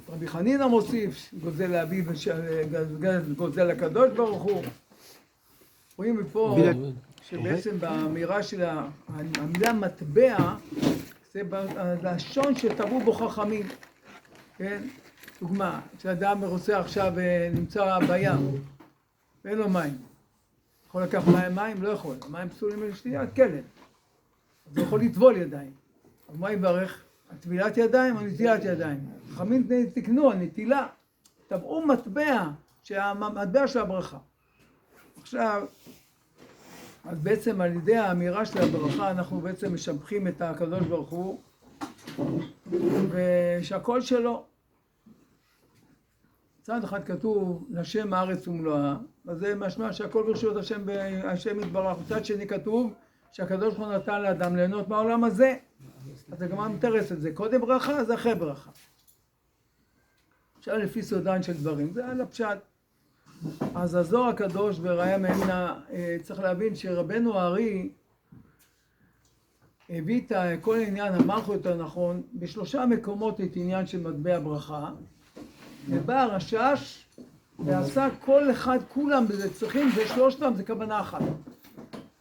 רבי חנינא מוסיף, גוזל לאביו גוזל לקדוש ברוך הוא. רואים מפה שבעצם באמירה של המילה מטבע, זה בלשון שטבעו בו חכמים. כן? דוגמה, כשאדם רוצה עכשיו נמצא בים, ואין לו מים. יכול לקח מים? לא יכול. מים פסולים לשתיית כלב. אז הוא יכול לטבול ידיים. אז מה יברך? טבילת ידיים או נטילת ידיים? חכמים תקנו, הנטילה. טבעו מטבע, שהמטבע של הברכה. עכשיו, אז בעצם על ידי האמירה של הברכה אנחנו בעצם משבחים את הקדוש ברוך הוא ושהכל שלו. צד אחד כתוב לשם הארץ ומלואה, אז זה משמע שהכל ברשות השם יתברך. מצד שני כתוב שהקדוש ברוך הוא נתן לאדם ליהנות מהעולם הזה, אז הגמרא מתרס את זה, קודם ברכה זה אחרי ברכה. עכשיו לפי סודן של דברים, זה על הפשט. אז הזוהר הקדוש בראיה מאמנה, צריך להבין שרבנו הארי הביא את כל העניין, אמר לך יותר נכון, בשלושה מקומות את עניין של מטבע ברכה, ובא הרשש ועשה כל אחד, כולם בזה צריכים, ושלושתם זה כוונה אחת.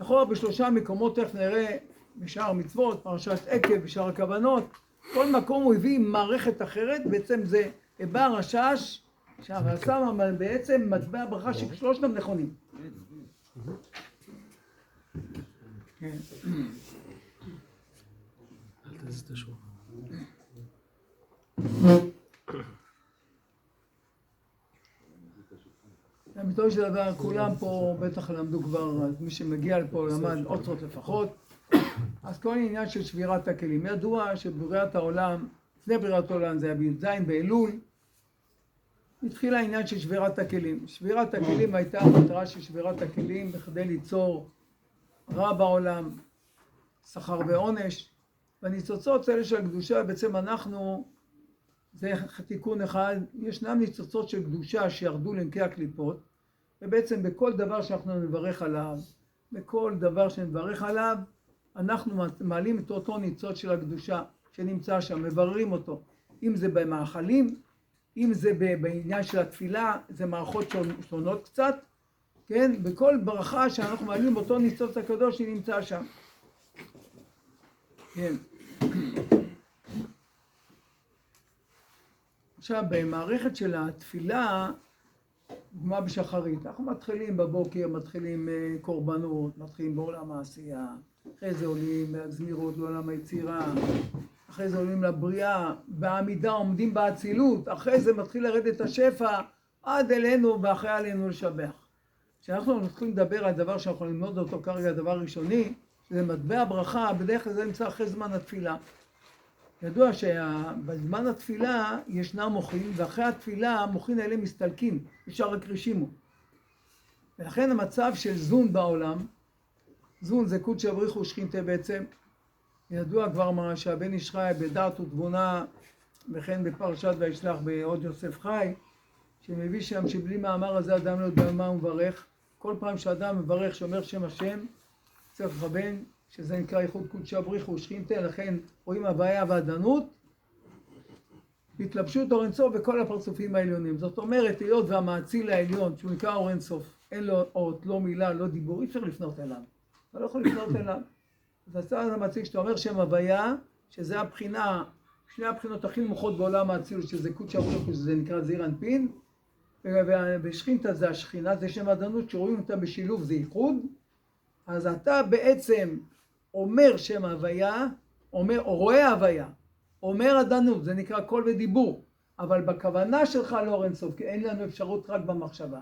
נכון, בשלושה מקומות, תכף נראה בשאר המצוות, פרשת עקב, בשאר הכוונות, כל מקום הוא הביא מערכת אחרת, בעצם זה בא הרשש, שעשה בעצם מטבע ברכה ששלושתם נכונים. כן. אמיתו של דבר, כולם פה בטח למדו כבר, מי שמגיע לפה למד אוצרות לפחות. אז כל העניין של שבירת הכלים, ידוע שבריאת העולם, לפני בריאת העולם זה היה בי"ז באלול, התחיל העניין של שבירת הכלים. שבירת הכלים הייתה המטרה של שבירת הכלים בכדי ליצור רע בעולם, שכר ועונש. והניצוצות האלה של הקדושה, בעצם אנחנו, זה תיקון אחד, ישנם ניצוצות של קדושה שירדו לעמקי הקליפות, ובעצם בכל דבר שאנחנו נברך עליו, בכל דבר שנברך עליו, אנחנו מעלים את אותו ניצוץ של הקדושה שנמצא שם, מבררים אותו. אם זה במאכלים, אם זה בעניין של התפילה, זה מערכות שונות קצת, כן? בכל ברכה שאנחנו מעלים אותו ניצוץ הקדוש שנמצא שם. כן. עכשיו, במערכת של התפילה, דוגמה בשחרית, אנחנו מתחילים בבוקר, מתחילים קורבנות, מתחילים בעולם העשייה, אחרי זה עולים זמירות לעולם היצירה, אחרי זה עולים לבריאה, בעמידה עומדים באצילות, אחרי זה מתחיל לרדת השפע עד אלינו ואחרי עלינו לשבח. כשאנחנו מתחילים לדבר על דבר שאנחנו ללמוד אותו כרגע, דבר ראשוני, שזה מטבע ברכה, בדרך כלל זה נמצא אחרי זמן התפילה. ידוע שבזמן התפילה ישנם מוחין, ואחרי התפילה המוחין האלה מסתלקים, אפשר רק רשימו. ולכן המצב של זון בעולם, זון זה קודשא בריך ושכינתה בעצם, ידוע כבר מה שהבן איש חי בדעת ותבונה, וכן בפרשת וישלח בעוד יוסף חי, שמביא שם שבלי מאמר הזה אדם לא יודע מה הוא מברך. כל פעם שאדם מברך שאומר שם השם, צריך לכוון שזה נקרא ייחוד קודשא בריך ושכינתה, לכן רואים הוויה ועדנות, התלבשות אור אין סוף בכל הפרצופים העליונים. זאת אומרת, היות והמאציל העליון, שהוא נקרא אור אין סוף, אין לו אות, לא מילה, לא דיבור, אי אפשר לפנות אליו. אתה לא יכול לפנות אליו. אז הצד המאציל, שאתה אומר שם הוויה, שזה הבחינה, שני הבחינות הכי נמוכות בעולם האצילות, שזה קודשא בריך, שזה נקרא זעיר אנפין, ושכינתה זה השכינה, זה שם עדנות, שרואים אותה בשילוב, זה ייחוד. אז אתה בעצם אומר שם הוויה, אומר, או רואה הוויה, אומר עדנות, זה נקרא קול ודיבור, אבל בכוונה שלך לא אין סוף, כי אין לנו אפשרות רק במחשבה.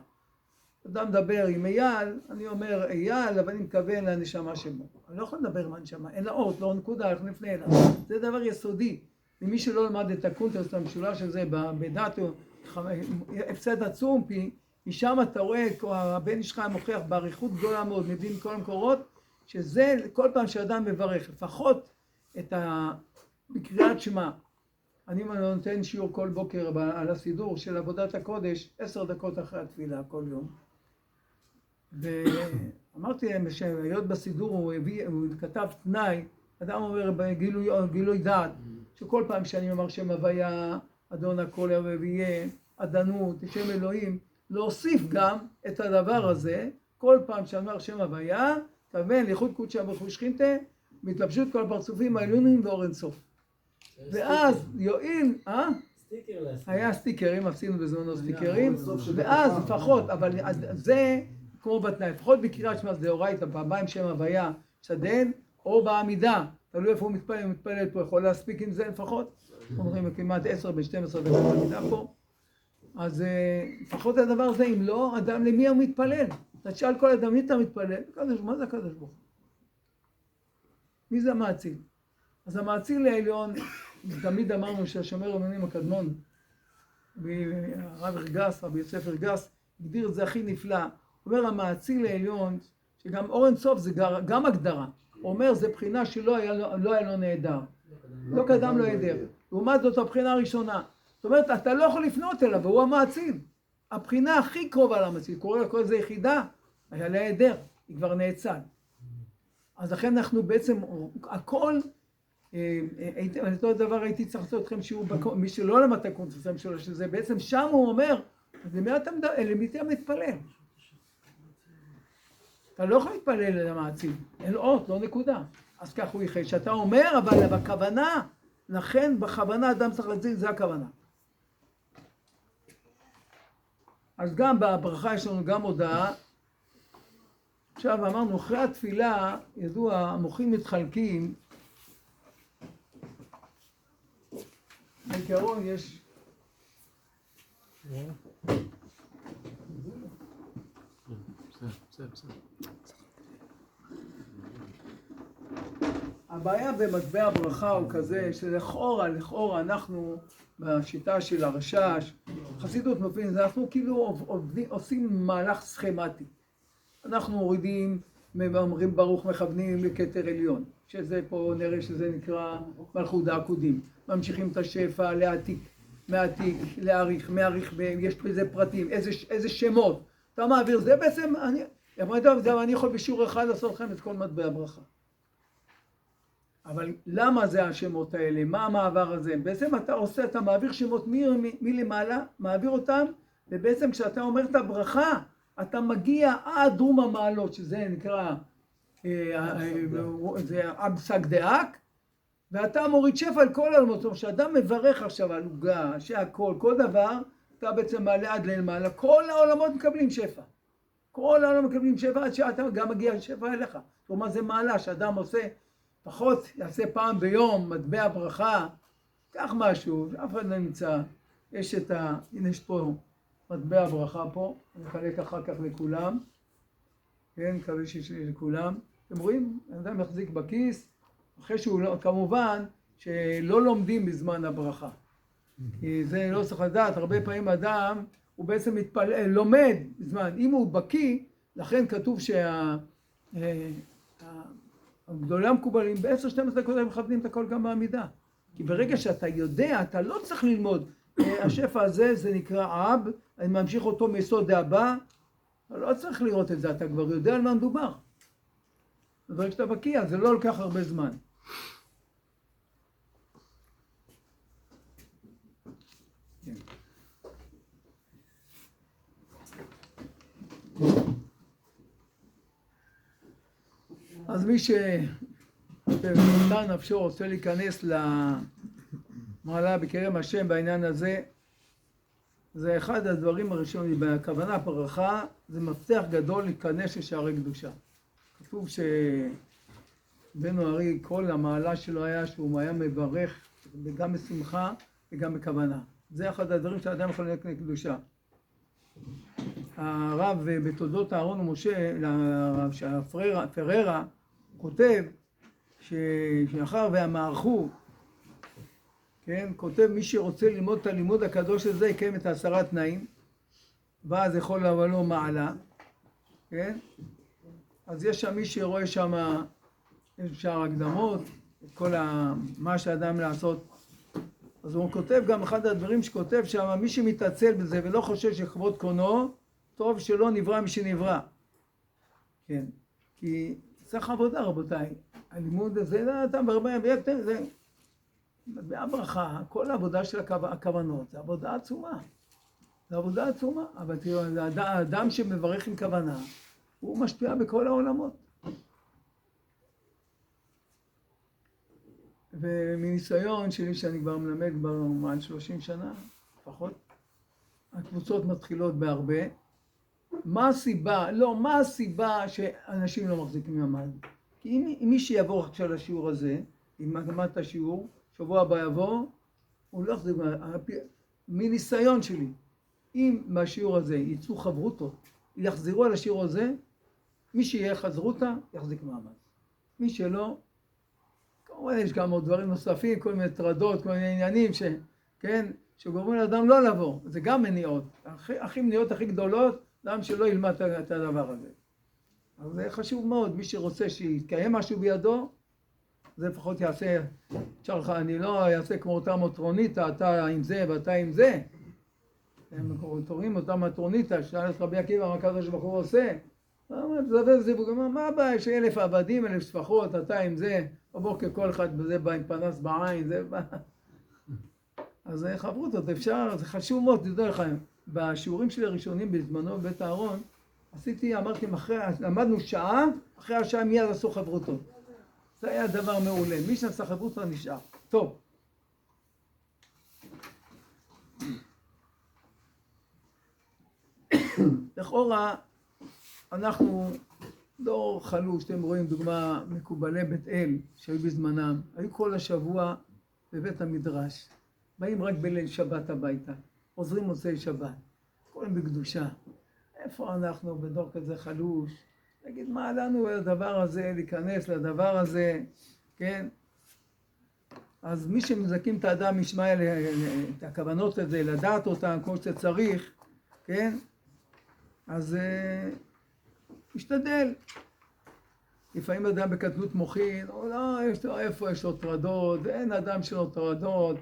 אדם מדבר עם אייל, אני אומר אייל, אבל אני מתכוון לנשמה שבו. אני לא יכול לדבר עם הנשמה, אין לה אות, לא נקודה, אנחנו נפנה אליו. זה דבר יסודי. למי שלא למד את הקונטרסט המשולש הזה בדת, הפסד עצום, משם אתה רואה, הבן איש חי מוכיח באריכות גדולה מאוד, מבין כל המקורות, שזה כל פעם שאדם מברך, לפחות בקריאת שמע. אני נותן שיעור כל בוקר על הסידור של עבודת הקודש, 10 דקות אחרי התפילה כל יום. ואמרתי להם שהיות בסידור הוא כתב תנאי, אדם אומר בגילוי דעת, שכל פעם שאני אומר שם הוויה, אדון הכל יבוא ויהיה, אדנות, שם אלוהים, להוסיף גם את הדבר הזה, כל פעם שאני אומר שם הוויה, תבין, ליכוד קודשא בריך הוא שכינתה, מתלבשות כל הפרצופים העליונים ואור אינסוף. ואז יועיל, היה סטיקרים, עשינו בזמנו סטיקרים, ואז לפחות, אבל זה כמו בתנאי, לפחות בקריאת שמע דאורייתא, פעמיים שם הוויה, שדן, או בעמידה, תלוי איפה הוא מתפלל פה, יכול להספיק עם זה לפחות, אומרים כמעט 10 ב-12 דקות עמידה פה, אז לפחות הדבר הזה, אם לא, אדם למי הוא מתפלל? תשאל כל אדם, מי אתה מתפלל? מה זה הקדוש ברוך הוא? מי זה המאציל? אז המאציל לעליון, תמיד אמרנו שהשומר אמונים הקדמון, הרב ארגס, רבי יוסף ארגס, הגדיר את זה הכי נפלא. הוא אומר, המאציל לעליון, שגם אור אינסוף זה גם הגדרה. הוא אומר, זה בחינה שלא היה לו נהדר. לא קדם לו היעדר. לעומת זאת, הבחינה הראשונה. זאת אומרת, אתה לא יכול לפנות אליו, והוא המאציל. הבחינה הכי קרובה למאציל, קורא לכל איזה יחידה, היה לה היעדר, היא כבר נאצל. אז לכן אנחנו בעצם, הכל, אותו הדבר הייתי צריך לעשות אתכם שיעור, מי שלא למד את הקונצנזיה שלו, שזה בעצם שם הוא אומר, למי אתה מתפלל? אתה לא יכול להתפלל למאציל, אין אות, לא נקודה. אז כך הוא יחד, שאתה אומר, אבל בכוונה, לכן בכוונה אדם צריך להציל, זה הכוונה. אז גם בברכה יש לנו גם הודעה. עכשיו אמרנו, אחרי התפילה, ידוע, המוחים מתחלקים. בעיקרון יש... הבעיה במטבע הברכה הוא כזה, שלכאורה אנחנו בשיטה של הרש"ש, חסידות מבין, אנחנו כאילו עושים מהלך סכמטי. אנחנו מורידים, אומרים ברוך מכוונים לכתר עליון, שזה פה נראה שזה נקרא מלכות העקודים. ממשיכים את השפע להעתיק, מעתיק, להאריך, מעריך, יש בזה פרטים, איזה שמות. אתה מעביר, זה בעצם, אני יכול בשיעור אחד לעשות לכם את כל מטבע הברכה. אבל למה זה השמות האלה? מה המעבר הזה? בעצם אתה מעביר שמות מלמעלה, מעביר אותם, ובעצם כשאתה אומר את הברכה, אתה מגיע עד רום המעלות, שזה נקרא, זה אבסק דאק, ואתה מוריד שפע על כל העולמות. כשאדם מברך עכשיו על עוגה, שהכל, כל דבר, אתה בעצם מעלה עד למעלה, כל העולמות מקבלים שפע. כל העולמות מקבלים שפע עד שאתה גם מגיע שפע אליך. זאת אומרת, זה מעלה שאדם עושה, פחות יעשה פעם ביום מטבע ברכה, קח משהו, אף אחד לא נמצא. יש את הנה יש פה מטבע ברכה פה, אני אחלק אחר כך לכולם. כן, מקווה שיש לי לכולם. אתם רואים? אדם מחזיק בכיס, אחרי שהוא לא, כמובן שלא לומדים בזמן הברכה. כי זה לא צריך לדעת, הרבה פעמים אדם הוא בעצם לומד בזמן, אם הוא בקיא, לכן כתוב הגדולי המקובלים ב-10-12 דקות הם מכוונים את הכל גם בעמידה. כי ברגע שאתה יודע, אתה לא צריך ללמוד. השפע הזה זה נקרא אב, אני ממשיך אותו מיסוד הבא, אתה לא צריך לראות את זה, אתה כבר יודע על מה מדובר. ברגע שאתה בקיא, זה לא לקח הרבה זמן. אז מי שבנתן נפשו רוצה להיכנס למעלה בכרם השם בעניין הזה, זה אחד הדברים הראשונים, בכוונה ברכה, זה מפתח גדול להיכנס לשערי קדושה. כתוב שבנו ארי, כל המעלה שלו היה שהוא היה מברך גם בשמחה וגם בכוונה. זה אחד הדברים שהאדם יכול להיכנס לקדושה. הרב בתולדות אהרון ומשה, פררה, כותב שאחר והמערכו, כן, כותב מי שרוצה ללמוד את הלימוד הקדוש הזה יקיים את 10 תנאים, ואז יכול לבוא לו מעלה, כן? אז יש שם מי שרואה שם, יש שער הקדמות, את כל מה שאדם לעשות. אז הוא כותב גם אחד הדברים שכותב שם, מי שמתעצל בזה ולא חושב שכבוד קונו, טוב שלא נברא מי שנברא. כן, כי צריך עבודה רבותיי, הלימוד הזה, אתה ברבה, זה. והברכה, כל העבודה של הכוונות, זה עבודה עצומה. זה עבודה עצומה, אבל תראו, האדם שמברך עם כוונה, הוא משפיע בכל העולמות. ומניסיון שלי, שאני כבר מלמד כבר מעל 30 שנה, לפחות, הקבוצות מתחילות בהרבה. מה הסיבה? לא, מה הסיבה שאנשים לא מחזיקים מעמד? כי אם מי שיעבור עכשיו לשיעור הזה, אם למד את השיעור, שבוע הבא יבוא, הוא לא יחזיק מעמד. מניסיון שלי, אם בשיעור הזה יצאו חברותות, יחזרו על השיעור הזה, מי שיהיה חזרותה, יחזיק מעמד. מי שלא, כמובן יש גם עוד דברים נוספים, כל מיני טרדות, כל מיני עניינים כן, שגורמים לאדם לא לבוא. זה גם מניעות. הכי מניעות הכי גדולות, אדם שלא ילמד את הדבר הזה. אז זה חשוב מאוד, מי שרוצה שיתקיים משהו בידו, זה לפחות יעשה, אני לא אעשה כמו אותה מטרוניתה, אתה עם זה ואתה עם זה. הם תורים אותה מטרוניתה, שאל את רבי עקיבא, מה הקדוש ברוך הוא עושה? מה הבעיה? יש 1,000 עבדים, 1,000 ספחות, אתה עם זה, בבוקר כל אחד בזה בא עם פנס בעין, זה בא. אז חברותות, אפשר, זה חשוב מאוד, תדעו לכם, בשיעורים שלי הראשונים בזמנו בבית הארון, אמרתי, למדנו שעה, אחרי השעה מיד עשו חברותות. זה היה דבר מעולה, מי שעשה חברותות נשאר. טוב. לכאורה, אנחנו דור חלוש, אתם רואים דוגמה מקובלי בית אל שהיו בזמנם, היו כל השבוע בבית המדרש, באים רק בליל שבת הביתה, עוזרים מוצאי שבת, כולם בקדושה. איפה אנחנו בדור כזה חלוש? נגיד, מה לנו לדבר הזה, להיכנס לדבר הזה, כן? אז מי שמזכים את האדם ישמע את הכוונות הזה, לדעת אותם כמו שצריך, כן? אז משתדל. לפעמים אדם בקטנות מוחין, או לא, איפה יש לו טרדות, ואין אדם שלו טרדות.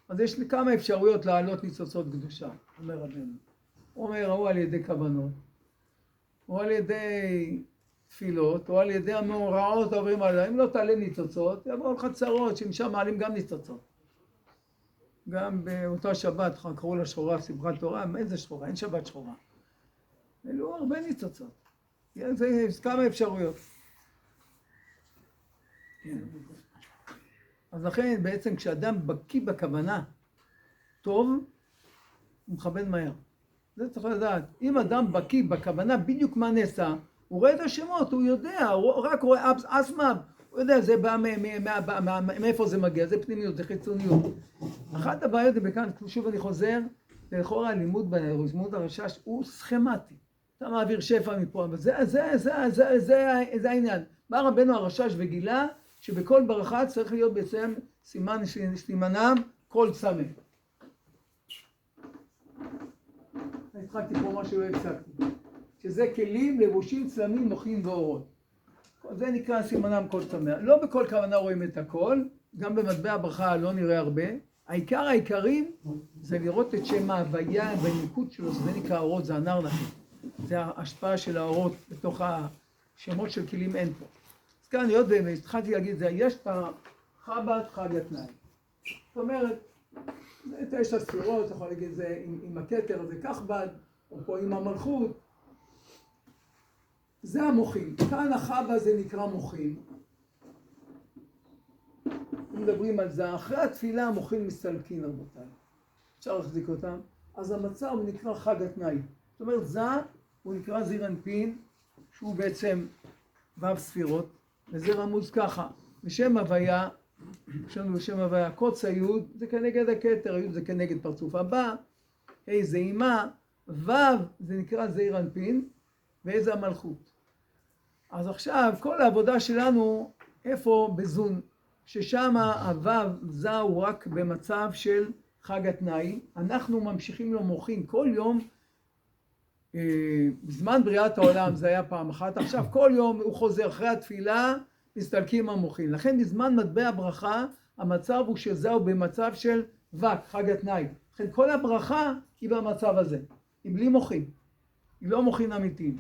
אז יש לי כמה אפשרויות להעלות ניצוצות קדושה, אומר רבנו. הוא אומר, או על ידי כוונות, או על ידי תפילות, או על ידי המאורעות העוברים עליהם. אם לא תעלה ניצוצות, יבואו לך צרות, שמשם מעלים גם ניצוצות. גם באותה שבת, קראו לה שחורה, שמחת תורה, איזה שחורה? אין שבת שחורה. אלו הרבה ניצוצות. זה כמה אפשרויות. אז לכן בעצם כשאדם בקיא בכוונה טוב, הוא מכוון מהר. זה צריך לדעת. אם אדם בקיא בכוונה בדיוק מה נעשה, הוא רואה את השמות, הוא יודע, הוא רק רואה אסמב, הוא יודע, זה בא מאיפה זה מגיע, זה פנימיות, זה חיצוניות. אחת הבעיות בכאן, שוב אני חוזר, לכאורה הלימוד בלימוד הרשש הוא סכמטי. אתה מעביר שפע מפה, אבל זה העניין. בא רבנו הרשש וגילה שבכל ברכה צריך להיות בעצם סימנם כל צמא. התחלתי פה משהו לא הפסקתי. שזה כלים, לבושים, צלמים, מוחין ואורות. זה נקרא סימנם כל צמא. לא בכל כוונה רואים את הכל, גם במטבע הברכה לא נראה הרבה. העיקרים זה לראות את שם ההוויה והניקוד שלו, זה נקרא אורות, זה הנר לכם. זה ההשפעה של האורות בתוך השמות של כלים אין פה. אז כאן היות והתחלתי להגיד זה, יש את החב"ד חג התנאי. זאת אומרת, זה 9 ספירות, אתה יכול להגיד זה עם הכתר, זה כחב"ד, או פה עם המלכות. זה המוחים. כאן החב"ד זה נקרא מוחים. מדברים על זה, אחרי התפילה המוחים מסתלקים רבותיי. אפשר להחזיק אותם. אז המצב הוא נקרא חג התנאי. זאת אומרת, זה הוא נקרא זעיר אנפין, שהוא בעצם ו' ספירות, וזה רמוז ככה. בשם הוויה, יש לנו בשם הוויה, קוץ היוד, זה כנגד הכתר, היוד זה כנגד פרצוף הבא, ה' זה אימה, ו' זה נקרא זעיר אנפין, ואיזה המלכות. אז עכשיו, כל העבודה שלנו, איפה בזון, ששם הו' זה הוא רק במצב של חג התנאי, אנחנו ממשיכים לו מוחין כל יום, בזמן בריאת העולם זה היה פעם אחת, עכשיו כל יום הוא חוזר אחרי התפילה, מסתלקים המוחין. לכן בזמן מטבע הברכה, המצב הוא שזהו במצב של וק, חג התנאי. לכן כל הברכה היא במצב הזה, היא בלי מוחין, היא לא מוחין אמיתיים,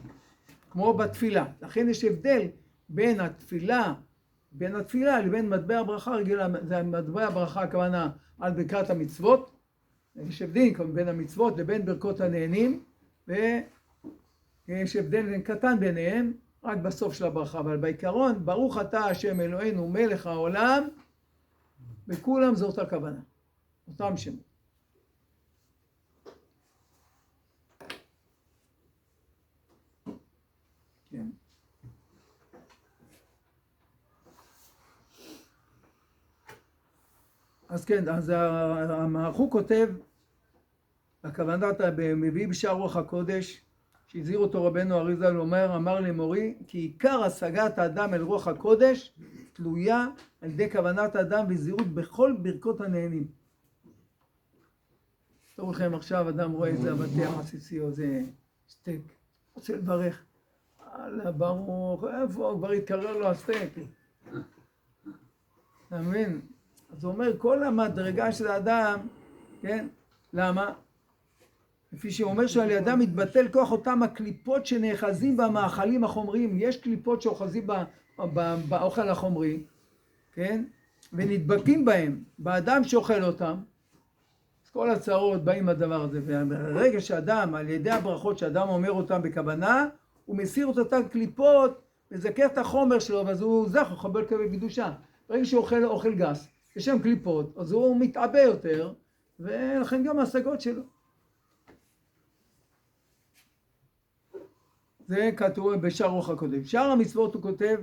כמו בתפילה. לכן יש הבדל בין התפילה בין התפילה לבין מטבע הברכה רגילה, זה מטבע הברכה הכוונה על ברכת המצוות, יש הבדל בין המצוות לבין ברכות הנהנים, ויש הבדל קטן ביניהם, רק בסוף של הברכה, אבל בעיקרון, ברוך אתה השם אלוהינו מלך העולם, בכולם זאת הכוונה, אותם שמות. כן. אז כן, אז הוא כותב, הכוונה מביא בשער רוח הקודש, שהזהיר אותו רבנו אריז"ל, אמר למורי, כי עיקר השגת האדם אל רוח הקודש תלויה על ידי כוונת האדם וזהירות בכל ברכות הנהנים. תראו לכם עכשיו, אדם רואה איזה אבטיח עסיסי או איזה סטייק, רוצה לברך, אללה ברוך, איפה כבר התקרר לו הסטייק? אתה מבין? אז הוא אומר, כל המדרגה של האדם, כן? למה? לפי שהוא אומר שעל ידם מתבטל כוח אותם הקליפות שנאחזים במאכלים החומריים. יש קליפות שאוחזים באוכל החומרי, כן? ונדבקים בהם, באדם שאוכל אותם. אז כל הצרות באים מהדבר הזה. וברגע שאדם, על ידי הברכות שאדם אומר אותם בכוונה, הוא מסיר את אותן קליפות, מזכר את החומר שלו, ואז הוא זך, הוא חבר כבל בקדושה. ברגע שהוא אוכל גס, יש שם קליפות, אז הוא מתעבה יותר, ולכן גם ההשגות שלו. זה כתוב בשער רוח הקודש. שאר המצוות הוא כותב,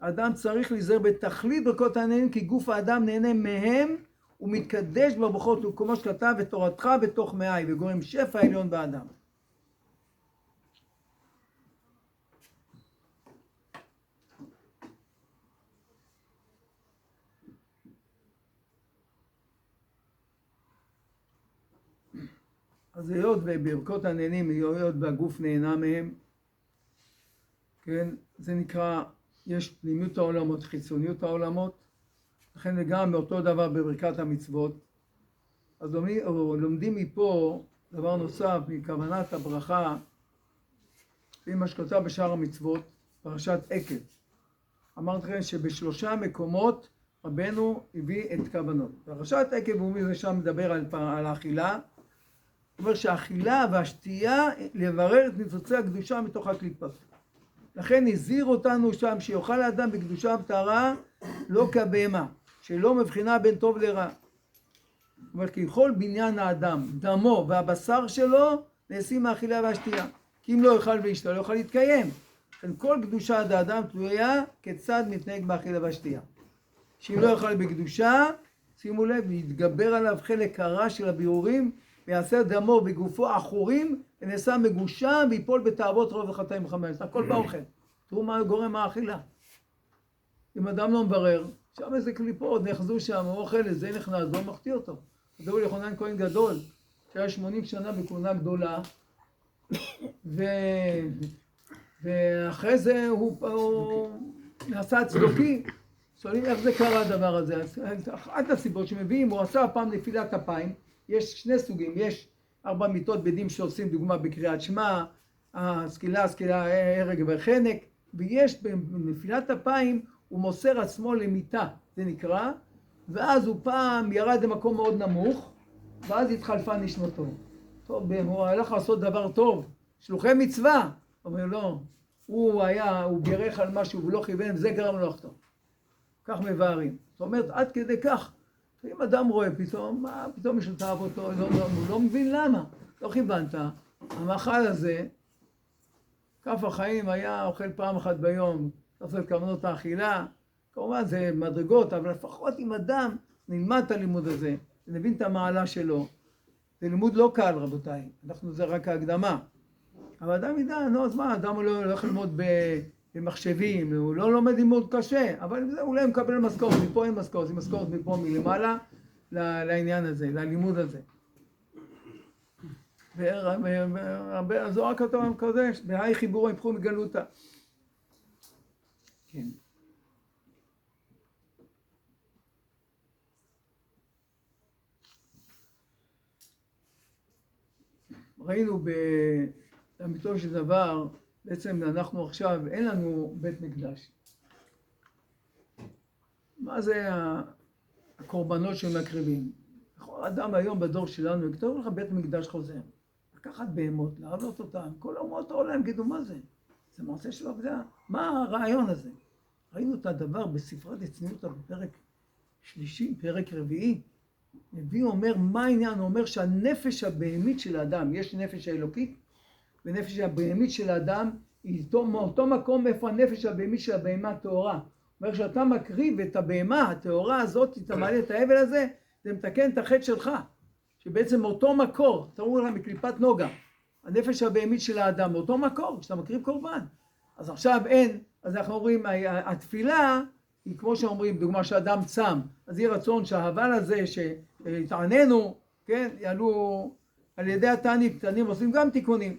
האדם צריך להיזהר בתכלית ברכות הנהנים, כי גוף האדם נהנה מהם, ומתקדש בברכות, וכמו שכתב, ותורתך בתוך מאי, וגורם שפע עליון באדם. אז היות וברכות הנהנים, היות והגוף נהנה מהם, כן, זה נקרא, יש פנימיות העולמות, חיצוניות העולמות, לכן גם מאותו דבר בברכת המצוות. אז לומדים מפה דבר נוסף, מכוונת הברכה, מה שכתב בשאר המצוות, פרשת עקב. אמרתי לכם שבשלושה מקומות רבנו הביא את כוונות. פרשת עקב הוא מזה שם מדבר על האכילה, הוא אומר שהאכילה והשתייה לברר את ניצוצי הקדושה מתוך הקליפה. לכן הזהיר אותנו שם שיוכל האדם בקדושה ובטהרה לא כבהמה, שלא מבחינה בין טוב לרע. הוא אומר כי כל בניין האדם, דמו והבשר שלו נעשים מהאכילה והשתייה. כי אם לא יאכל וישתה לא יוכל להתקיים. לכן כל קדושת האדם תלויה כיצד מתנהג באכילה והשתייה. שאם לא יאכל בקדושה, שימו לב, יתגבר עליו חלק הרע של הבירורים, ויעשה דמו בגופו עכורים, ונעשה מגושם ויפול בתאוות רוב וחטאים וחמץ. הכל באוכל. תראו מה גורם האכילה. אם אדם לא מברר, שם איזה קליפות, נאחזו שם, הוא אוכל, זה נכנס, לא מחטיא אותו. תדעו ליחונן כהן גדול, שהיה 80 שנה בכהונה גדולה, ואחרי זה הוא נעשה צדוקי. שואלים איך זה קרה הדבר הזה. אחת הסיבות שמביאים, הוא עשה פעם נפילת אפיים, יש שני סוגים, יש 4 מיתות בדים שעושים דוגמה בקריאת שמע, הסקילה, הרג וחנק, ויש בנפילת אפיים, הוא מוסר עצמו למיטה, זה נקרא, ואז הוא פעם ירד למקום מאוד נמוך, ואז התחלפה נשמתו. טוב, הוא הלך לעשות דבר טוב, שלוחי מצווה, הוא אומר לא, הוא בירך על משהו ולא כיוון, וזה גרם לו לחטוא. כך מבארים. זאת אומרת, עד כדי כך, אם אדם רואה פתאום יש לו תאוות, הוא לא מבין למה, לא כיוונת. המאכל הזה, כף החיים היה אוכל פעם אחת ביום, לעשות כוונות האכילה, כמובן זה מדרגות, אבל לפחות אם אדם נלמד את הלימוד הזה, נבין את המעלה שלו, זה לימוד לא קל רבותיי, זה רק ההקדמה. אבל אדם ידע, נו, אז מה, אדם לא יכול ללמוד במחשבים, הוא לא לומד לימוד קשה, אבל אולי מקבל משכורת, מפה אין משכורת, זה משכורת מפה מלמעלה לעניין הזה, ללימוד הזה. והזוהר כתוב המקדש, בהאי חיבורו יפחו מגלותה. כן. ראינו באמיתו של דבר, בעצם אנחנו עכשיו, אין לנו בית מקדש. מה זה הקורבנות שמקריבים? כל אדם היום בדור שלנו, יכתוב לך בית מקדש חוזר. לקחת בהמות, להעלות אותם, כל אומות העולם יגידו מה זה? זה מעשה של עבודה. מה הרעיון הזה? ראינו את הדבר בספרת הצניעות בפרק שלישי, פרק רביעי. נביא אומר מה העניין? הוא אומר שהנפש הבהמית של האדם, יש נפש האלוקית, ונפש הבהמית של האדם היא מאותו מקום איפה הנפש הבהמית של הבהמה הטהורה. זאת אומרת שאתה מקריב את הבהמה הטהורה הזאת, אתה מעלה את האבל הזה, זה מתקן את החטא שלך. שבעצם מאותו מקור, תראו לכם בקליפת נוגה, הנפש הבהמית של האדם, מאותו מקור, כשאתה מקריב קורבן. אז עכשיו אין, אז אנחנו אומרים, התפילה היא כמו שאומרים, דוגמה שאדם צם, אז יהיה רצון שההבל הזה שיתעננו, כן, יעלו על ידי התענית, תענים עושים גם תיקונים.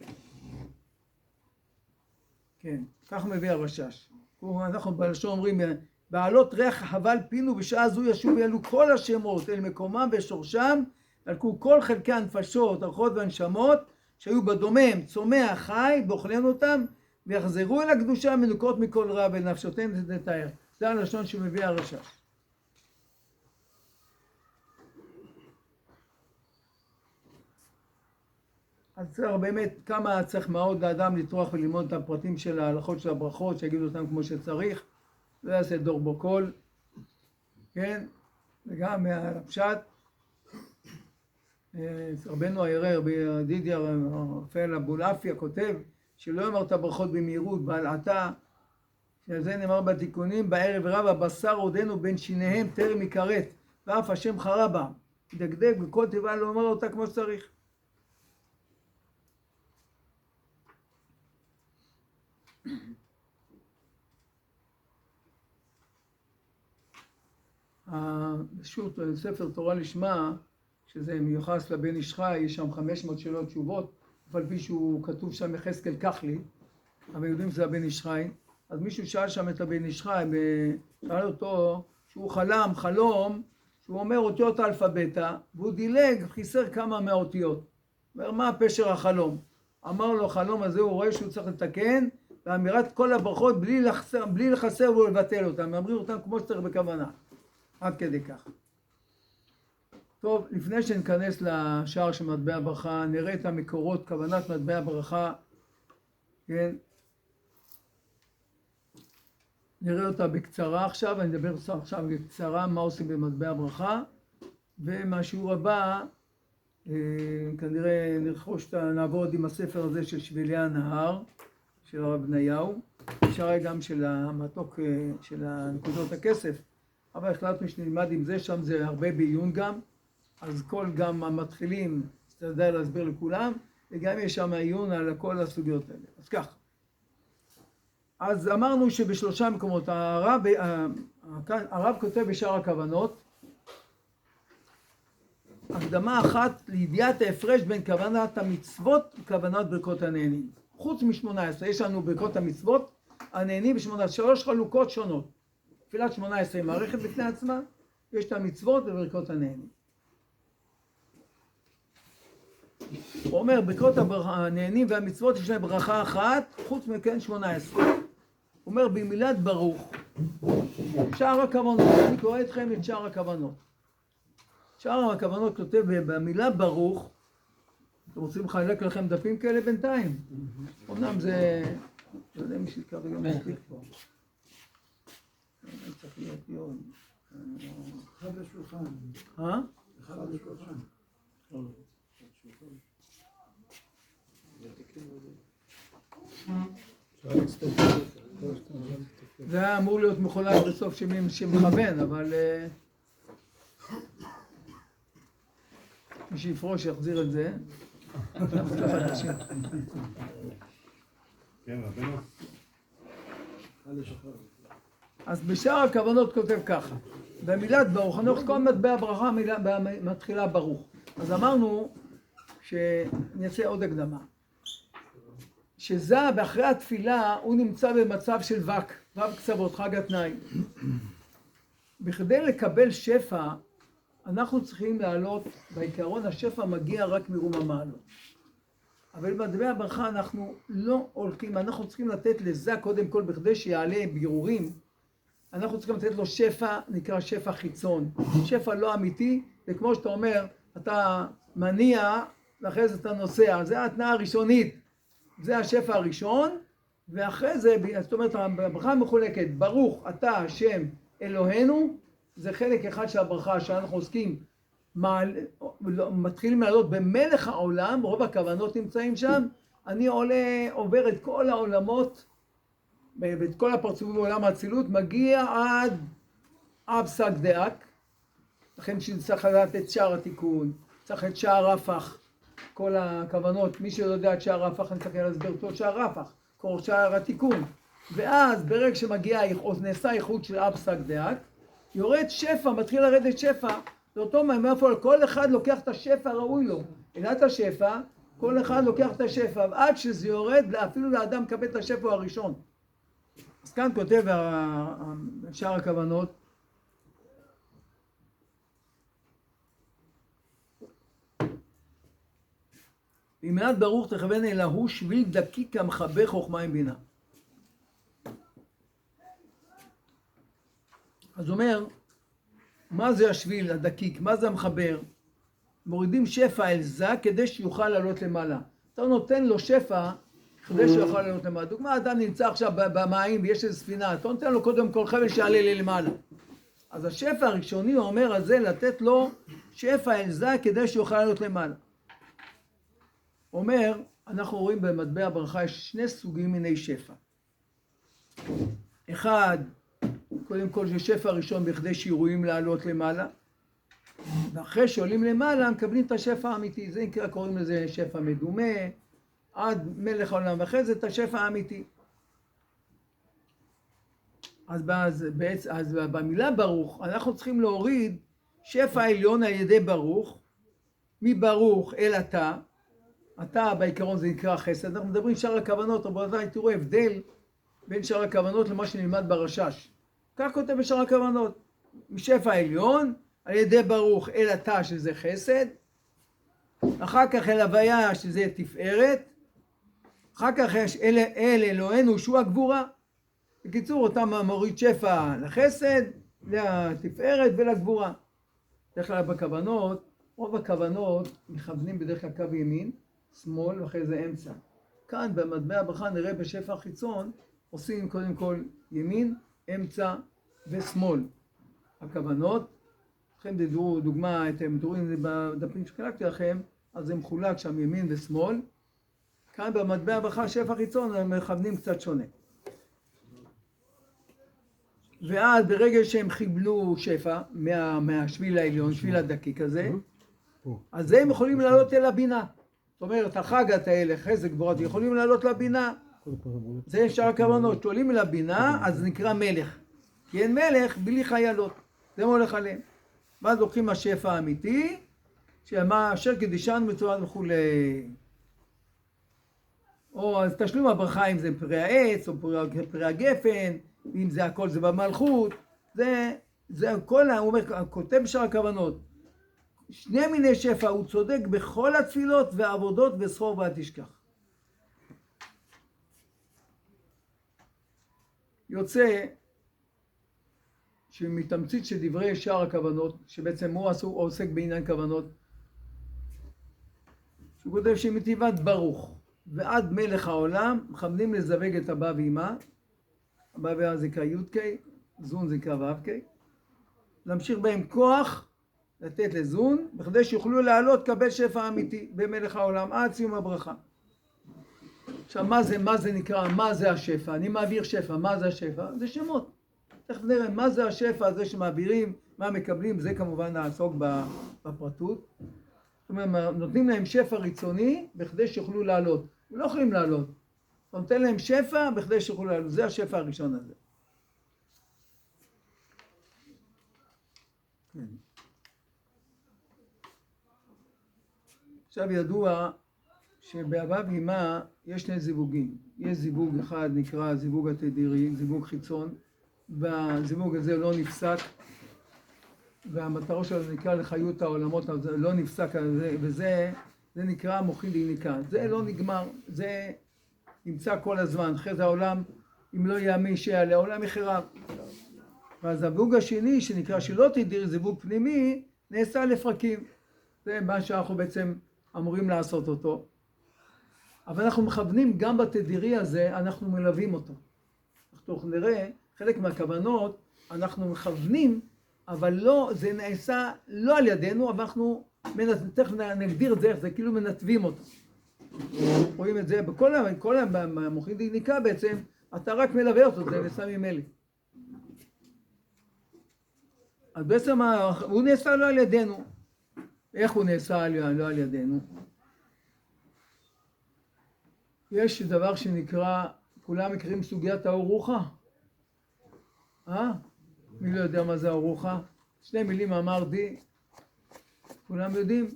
כן, כך מביא הרשש. אנחנו בלשון אומרים, בעלות ריח הבל פינו בשעה זו ישוב יעלו כל השמות אל מקומם ושורשם, ילקו כל חלקי הנפשות, הרוחות והנשמות, שהיו בדומם, צומח, חי, באוכלנו אותם, ויחזרו אל הקדושה מנוקות מכל רע ולנפשותיהם תתאר. זה הלשון שמביא הרשש. אז צריך באמת כמה צריך מאוד לאדם לטרוח וללמוד את הפרטים של ההלכות של הברכות, שיגידו אותם כמו שצריך. זה יעשה דור בו קול, כן? וגם מהפשט. רבנו הערר בידידיה רפאל אבולעפיה כותב שלא אמר את הברכות במהירות, בהלעטה, שזה נאמר בתיקונים, בערב רב הבשר עודנו בין שיניהם טרם יכרת, ואף השם חרה בה, דקדק וכל תיבה לא אומר אותה כמו שצריך. פשוט ספר תורה לשמה, שזה מיוחס לבן איש חי, יש שם 500 שאלות תשובות, אבל פי שהוא כתוב שם יחזקאל כחלי, אבל יודעים שזה הבן איש חי, אז מישהו שאל שם את הבן איש חי, ושאל אותו שהוא חלם חלום, שהוא אומר אותיות אלפא בטא, והוא דילג, חיסר כמה מהאותיות. אומר, מה פשר החלום? אמר לו, החלום הזה הוא רואה שהוא צריך לתקן, ואמירת כל הברכות בלי לחסר ולבטל אותם, מאמרים אותם כמו שצריך בכוונה. עד כדי כך. טוב, לפני שניכנס לשער של מטבע ברכה, נראה את המקורות, כוונת מטבע ברכה, כן? נראה אותה בקצרה עכשיו, אני אדבר עכשיו בקצרה מה עושים במטבע ברכה, ומהשיעור הבא, כנראה נעבור עוד עם הספר הזה של שבילי הנהר, של הרב בניהו, אפשר גם של המתוק של נקודות הכסף, אבל החלטנו שנלמד עם זה, שם זה הרבה בעיון גם, אז כל גם המתחילים, תדע להסביר לכולם, וגם יש שם עיון על כל הסוגיות האלה. אז כך. אז אמרנו שבשלושה מקומות, הרב כותב בשאר הכוונות, הקדמה אחת לידיעת ההפרש בין כוונת המצוות וכוונת ברכות הנהנים. חוץ מ-18, יש לנו ברכות המצוות, הנהנים ב-18, 3 חלוקות שונות. תפילת 18 היא מערכת בפני עצמה, יש את המצוות וברכות הנהנים. הוא אומר, ברכות הנהנים והמצוות יש להם ברכה אחת, חוץ מכן 18. הוא אומר, במילת ברוך, שער הכוונות, אני קורא אתכם את שער הכוונות. שער הכוונות כותב במילה ברוך, אתם רוצים לחלק לכם דפים כאלה בינתיים? אמנם זה, לא יודע מי שכרגע מספיק פה. צריך להיות יום. אחד לשולחן. אחד לשולחן. זה היה אמור להיות מחולק בסוף שמכוון, אבל מי שיפרוש יחזיר את זה. כן, רבנו. אז בשאר הכוונות כותב ככה, במילת ברוך, אנחנו כל מטבע ברכה מתחילה ברוך. אז אמרנו שנעשה עוד הקדמה. שזה באחרי התפילה הוא נמצא במצב של וו קצוות, חג התנאי. בכדי לקבל שפע, אנחנו צריכים לעלות, בעיקרון השפע מגיע רק מרום המעלות. אבל במטבע ברכה אנחנו לא הולכים, אנחנו צריכים לתת לזה קודם כל בכדי שיעלה בירורים, אנחנו צריכים לתת לו שפע, נקרא שפע חיצון. שפע לא אמיתי, וכמו שאתה אומר, אתה מניע, ואחרי זה אתה נוסע. זה התנאה הראשונית. זה השפע הראשון, ואחרי זה, זאת אומרת, הברכה מחולקת, ברוך אתה השם אלוהינו, זה חלק אחד של הברכה שאנחנו עוסקים, מתחילים לעלות במלך העולם, רוב הכוונות נמצאים שם, אני עובר את כל העולמות, ואת כל הפרצופים בעולם האצילות, מגיע עד אבסק דאק, לכן שצריך לדעת את שער התיקון, צריך את שער רפח, כל הכוונות, מי שלא יודע את שער רפח, אני צריך להסביר אותו שער רפח, כל שער התיקון, ואז ברגע שמגיע, נעשה איחוד של אבסק דאק, יורד שפע, מתחיל לרדת שפע, זה אותו מאיפה, כל אחד לוקח את השפע הראוי לו, אלא את השפע, כל אחד לוקח את השפע, עד שזה יורד, אפילו לאדם מקבל את השפע הראשון. אז כאן כותב שאר הכוונות, במעט ברוך תכוון אל ההוא שביל דקיק המחבר חוכמה עם בינה. אז אומר, מה זה השביל הדקיק? מה זה המחבר? מורידים שפע אל זה כדי שיוכל לעלות למעלה. אתה נותן לו שפע כדי שיוכל לעלות למעלה. דוגמה, אדם נמצא עכשיו במים ויש איזו ספינה, אתה נותן לו קודם כל חבל שיעלה למעלה. אז השפע הראשוני אומר על זה לתת לו שפע אל זה כדי שיוכל לעלות למעלה. אומר, אנחנו רואים במטבע ברכה יש שני סוגים מיני שפע. אחד, קודם כל זה שפע ראשון בכדי שיראויים לעלות למעלה, ואחרי שעולים למעלה מקבלים את השפע האמיתי, זה נקרא, קוראים לזה שפע מדומה, עד מלך העולם, ואחרי זה את השפע האמיתי. אז במילה ברוך אנחנו צריכים להוריד שפע עליון על ידי ברוך, מברוך אל אתה, אתה בעיקרון זה נקרא חסד, אנחנו מדברים שאר הכוונות, רבותיי, תראו הבדל בין שאר הכוונות למה שנלמד ברשש. כך כותב בשאר הכוונות, משפע עליון, על ידי ברוך אל אתה שזה חסד, אחר כך אל הוויה שזה תפארת, אחר כך אל אלוהינו שהוא הגבורה. בקיצור, אותם מוריד שפע לחסד, לתפארת ולגבורה. בדרך כלל בכוונות, רוב הכוונות מכוונים בדרך כלל קו ימין, שמאל ואחרי זה אמצע. כאן במטבע הברכה נראה בשפע החיצון, עושים קודם כל ימין, אמצע ושמאל. הכוונות, לכן תדעו דוגמה, אתם תראו את זה בדפים שקלקתי לכם, אז זה מחולק שם ימין ושמאל. כאן במטבע הברכה שפע חיצון הם מכוונים קצת שונה. ואז ברגע שהם חיבלו שפע מהשביל העליון, שביל הדקיק הזה, אז הם יכולים לעלות אל הבינה. זאת אומרת, החגת האלה, חסד גבורות, יכולים לעלות לבינה. זה שאר הכוונות, שעולים אל הבינה, אז זה נקרא מלך. כי אין מלך בלי חיילות, זה מולך עליהם. ואז לוקחים השפע האמיתי, שמה אשר קדישן מצוין וכולי. או אז תשלום הברכה אם זה פרי העץ, או פרי הגפן, אם זה הכל זה במלכות, זה הכל, הוא אומר, כותב בשאר הכוונות. שני מיני שפע, הוא צודק בכל התפילות והעבודות וסחור ואל תשכח. יוצא שמתמצית של דברי שאר הכוונות, שבעצם הוא עוסק בעניין כוונות, שהוא כותב שמטבעת ברוך ועד מלך העולם, מכוונים לזווג את הבא ואמא, הבא ואמא זה נקרא י"ק, זון זה נקרא ו"ק, להמשיך בהם כוח, לתת לזון, בכדי שיוכלו לעלות קבל שפע אמיתי במלך העולם עד סיום הברכה. עכשיו מה זה נקרא, מה זה השפע? אני מעביר שפע, מה זה השפע? זה שמות. תכף נראה מה זה השפע הזה שמעבירים, מה מקבלים, זה כמובן נעסוק בפרטות. זאת אומרת, נותנים להם שפע ריצוני בכדי שיוכלו לעלות. הם לא יכולים לעלות. אתה נותן להם שפע בכדי שיוכלו לעלות. זה השפע הראשון הזה. כן. עכשיו ידוע שבאבא ואמא יש שני זיווגים. יש זיווג אחד נקרא זיווג התדירי, זיווג חיצון, והזיווג הזה לא נפסק, והמטרה שלו נקרא לחיות העולמות, אבל זה לא נפסק, וזה נקרא מוחין ליניקה. זה לא נגמר, זה נמצא כל הזמן. אחרי זה העולם, אם לא יאמין שיעלה, העולם יחרב. והזיווג השני, שנקרא שלא תדירי, זיווג פנימי, נעשה לפרקים. זה מה שאנחנו בעצם אמורים לעשות אותו. אבל אנחנו מכוונים גם בתדירי הזה, אנחנו מלווים אותו. אנחנו נראה, חלק מהכוונות, אנחנו מכוונים, אבל לא, זה נעשה לא על ידינו, אבל אנחנו תכף נגדיר את זה, זה כאילו מנתבים אותו. רואים את זה בכל המוחין דיניקה בעצם, אתה רק מלווה אותו, זה נעשה ממילא. אז בעצם הוא נעשה לא על ידינו. איך הוא נעשה לא על ידינו? יש דבר שנקרא, כולם מכירים סוגיית האורוחה? מי לא יודע מה זה האורוחה? 2 מילים אמרתי, כולם יודעים?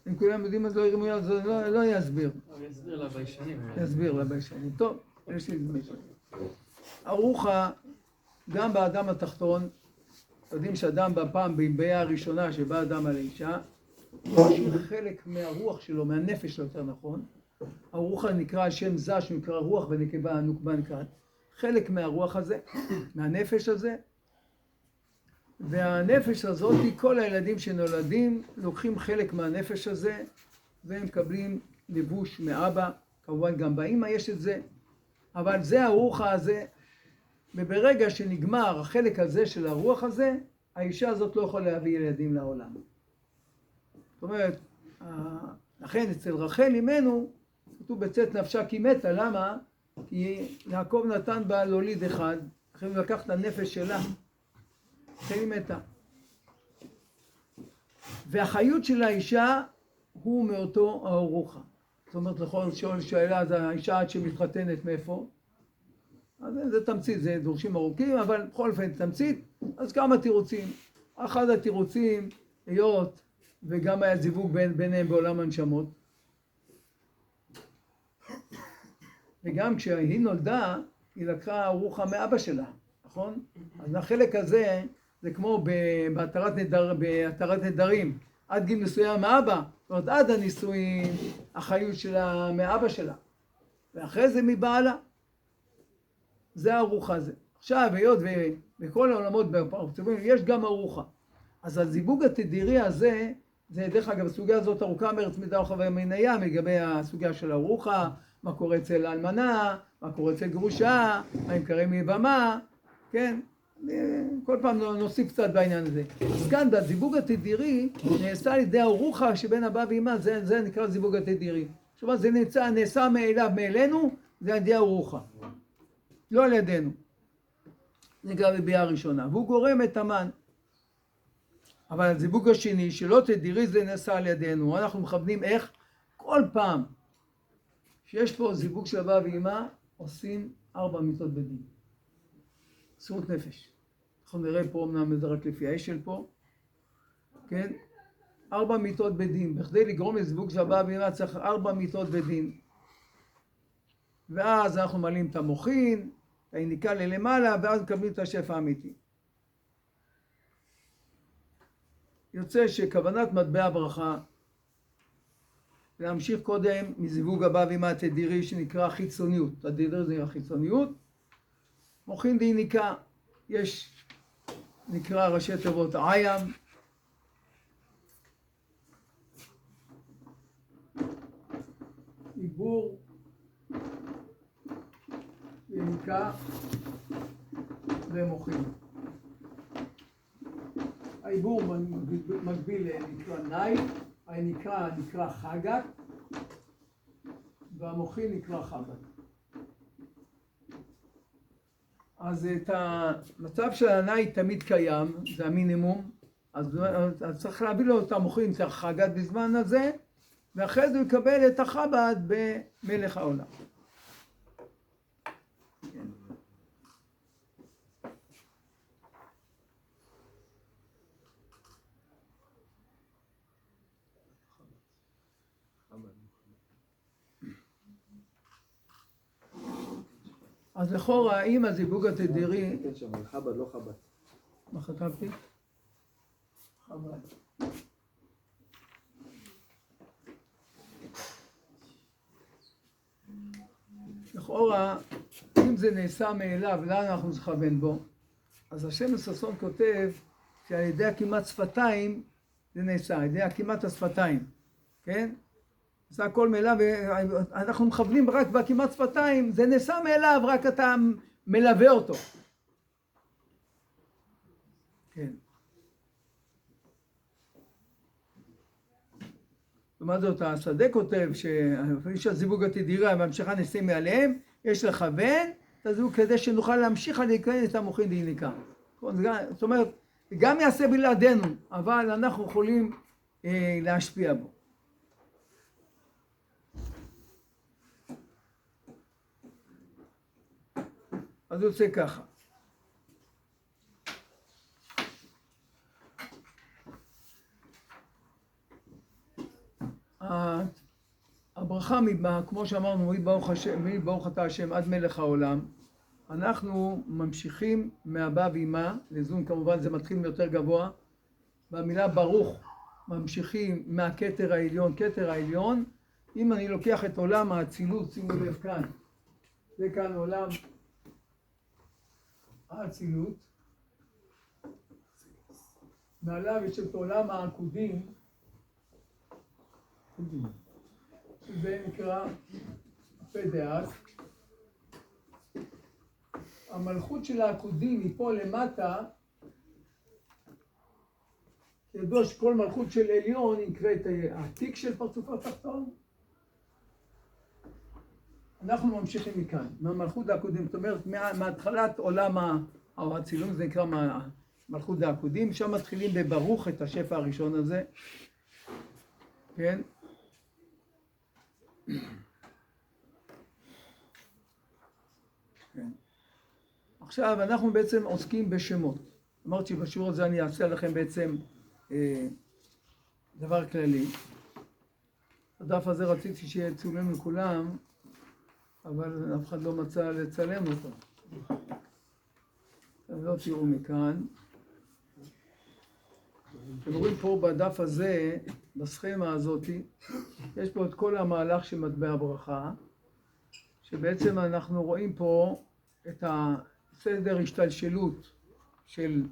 אם כולם יודעים אז לא ירימו יד, אז לא יסביר. יסביר לביישנים. יסביר לביישנים. טוב, יש לי זמן. ארוחה, גם באדם התחתון, יודעים שאדם בפעם, בבעיה הראשונה שבא אדם על האישה, הוא משאיר חלק מהרוח שלו, מהנפש שלו יותר נכון. הרוחה נקרא שם זה, שנקרא רוח ונקבה הנוקבה נקראת. חלק מהרוח הזה, מהנפש הזה, והנפש הזאת, כל הילדים שנולדים לוקחים חלק מהנפש הזה והם מקבלים לבוש מאבא, כמובן גם באמא יש את זה, אבל זה הרוחה הזה, וברגע שנגמר החלק הזה של הרוח הזה, האישה הזאת לא יכולה להביא ילדים לעולם. זאת אומרת, לכן אצל רחל אמנו, כתוב בצאת נפשה כי מתה, למה? כי יעקב נתן בה להוליד אחד, אחרי הוא לקח את הנפש שלה, אחרי היא מתה. והחיות של האישה הוא מאותו האורוחה. זאת אומרת, לכל שאלה, אז האישה עד שמתחתנת מאיפה? אז זה תמצית, זה דורשים ארוכים, אבל בכל אופן תמצית, אז כמה תירוצים. אחד התירוצים, היות וגם היה זיווג ביניהם בעולם הנשמות. וגם כשהיא נולדה, היא לקחה ארוחה מאבא שלה, נכון? אז החלק הזה, זה כמו בהתרת נדרים, עד גיל מסוים מאבא, זאת אומרת עד הנישואין, החיות שלה מאבא שלה, ואחרי זה מבעלה. זה הארוחה הזה. עכשיו, היות ובכל העולמות יש גם ארוחה. אז הזיווג התדירי הזה, זה דרך אגב, הסוגיה הזאת ארוכה מארץ מדרכה ומניה, לגבי הסוגיה של הארוחה, מה קורה אצל האלמנה, מה קורה אצל גרושה, מה אם קרה מבמה, כן? כל פעם נוסיף קצת בעניין הזה. אז כאן, בזיווג התדירי, נעשה על ידי הארוחה שבין אבא ואמא, זה נקרא זיווג התדירי. זאת זה נעשה מאלינו, זה על ידי הארוחה. לא על ידינו. זה נקרא בביאה הראשונה. והוא גורם את המן. אבל הזיווג השני, שלא תדירי, זה נעשה על ידינו. אנחנו מכוונים איך? כל פעם שיש פה זיווג של אבא ואמא, עושים 4 מיתות בדין. מסירות נפש. אנחנו נראה פה, אמנם זה רק לפי האשל פה, כן? 4 מיתות בדין. בכדי לגרום לזיווג של אבא ואמא צריך 4 מיתות בדין. ואז אנחנו מעלים את המוחין, את היניקה ללמעלה, ואז מקבלים את השפע האמיתי. יוצא שכוונת מטבע הברכה, להמשיך קודם מזיווג אבא ואמא התדירי שנקרא חיצוניות. התדירי זה חיצוניות. מוחין דיניקה, יש נקרא ראשי תיבות עיים. עיבור, יניקה ומוחין. העיבור מקביל נקרא נאי, הנקרא נקרא חגת, והמוחין נקרא חב"ד. אז את המצב של הנאי תמיד קיים, זה המינימום, אז צריך להביא לו את המוחין, צריך חגת בזמן הזה, ואחרי זה הוא יקבל את החב"ד במלך העולם. אז לכאורה, אם הזיווג התדירי... כן, שם, חב"ד, לא חב"ד. מה כתבתי? חב"ד. לכאורה, אם זה נעשה מאליו, לאן אנחנו נכוון בו? אז השם ששון כותב שעל ידי עקימת שפתיים זה נעשה, על ידי עקימת השפתיים, כן? זה הכל מאליו, ואנחנו מכוונים רק בעקימת שפתיים, זה נעשה מאליו, רק אתה מלווה אותו. כן. לעומת זאת, השדה כותב שאיש הזיווג התדירה והמשכה ניסים מעליהם, יש לכוון את הזיווג כדי שנוכל להמשיך להיכנס את המוחין דיניקה. זאת אומרת, גם יעשה בלעדינו, אבל אנחנו יכולים להשפיע בו. אז הוא עושה ככה. הברכה, כמו שאמרנו, ברוך אתה השם עד מלך העולם. אנחנו ממשיכים מהבא ואימה, לזון כמובן זה מתחיל יותר גבוה. במילה ברוך ממשיכים מהכתר העליון, כתר העליון. אם אני לוקח את עולם האצילות, שימו לב כאן, זה כאן עולם האצילות. מעליו יש את עולם העקודים, שזה נקרא פדעת. המלכות של העקודים היא פה למטה, ידוע שכל מלכות של עליון נקראת העתיק של פרצוף התחתון. אנחנו ממשיכים מכאן, מהמלכות העקודים, זאת אומרת מהתחלת עולם האצילות, זה נקרא מלכות העקודים, שם מתחילים בברוך את השפע הראשון הזה, כן? כן. עכשיו אנחנו בעצם עוסקים בשמות. אמרתי שבשיעור הזה אני אעשה לכם בעצם דבר כללי. הדף הזה רציתי שיהיה צולם לכולם, אבל אף אחד לא מצא לצלם אותו. אתם לא תראו מכאן. אתם רואים פה בדף הזה, בסכמה הזאת, יש פה את כל המהלך של מטבע הברכה, שבעצם אנחנו רואים פה את הסדר השתלשלות של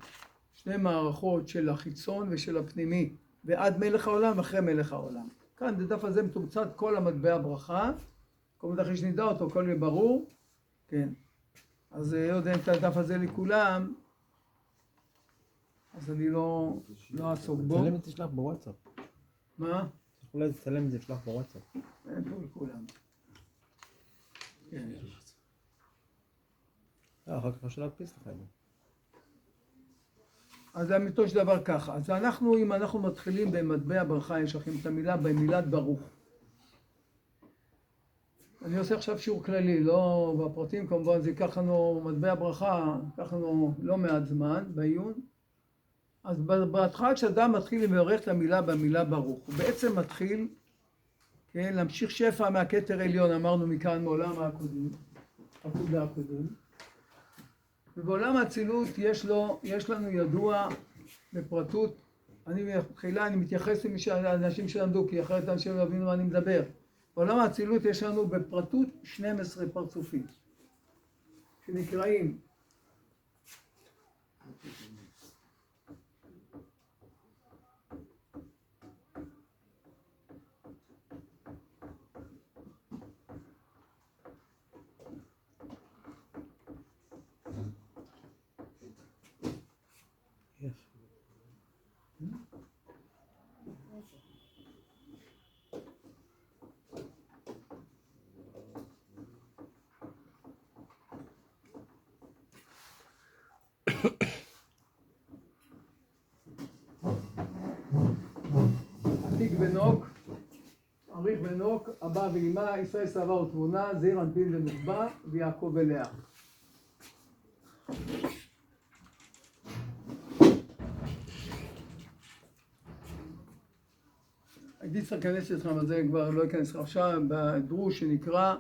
שני מערכות של החיצון ושל הפנימי, ועד מלך העולם ואחרי מלך העולם. כאן בדף הזה מתומצת כל המטבע הברכה, כל אחרי שנדע אותו, כל יהיה ברור, כן. אז יודע את הדף הזה לכולם, אז אני לא אעסוק בו. תצלם את זה שלך בוואטסאפ. מה? אולי תצלם את זה שלך בוואטסאפ. אין פה לכולם. כן. אחר כך אפשר להדפיס לך את זה. אז האמיתו של דבר ככה. אז אנחנו, אם אנחנו מתחילים במטבע ברכה, יש לכם את המילה במילת ברוך. אני עושה עכשיו שיעור כללי, לא בפרטים כמובן, זה ייקח לנו מטבע ברכה, ייקח לנו לא מעט זמן בעיון. אז בהתחלה כשאדם מתחיל לברך את המילה במילה ברוך, הוא בעצם מתחיל, כן, להמשיך שפע מהכתר עליון, אמרנו מכאן מעולם העקודים, הקודם. ובעולם האצילות יש לנו ידוע בפרטות, בתחילה אני מתייחס לאנשים שלמדו, כי אחרת אנשים לא יבינו מה אני מדבר. בעולם האצילות יש לנו בפרטות 12 פרצופים, שנקראים עתיק ונוק, אריך ונוק, אבא ואמא, ישראל סבא ותבונה, זעיר אנפין ונוחבא, ויעקב ולאה. הייתי צריך להיכנס אתכם, אבל זה כבר לא אכנס לך עכשיו, בדרוש שנקרא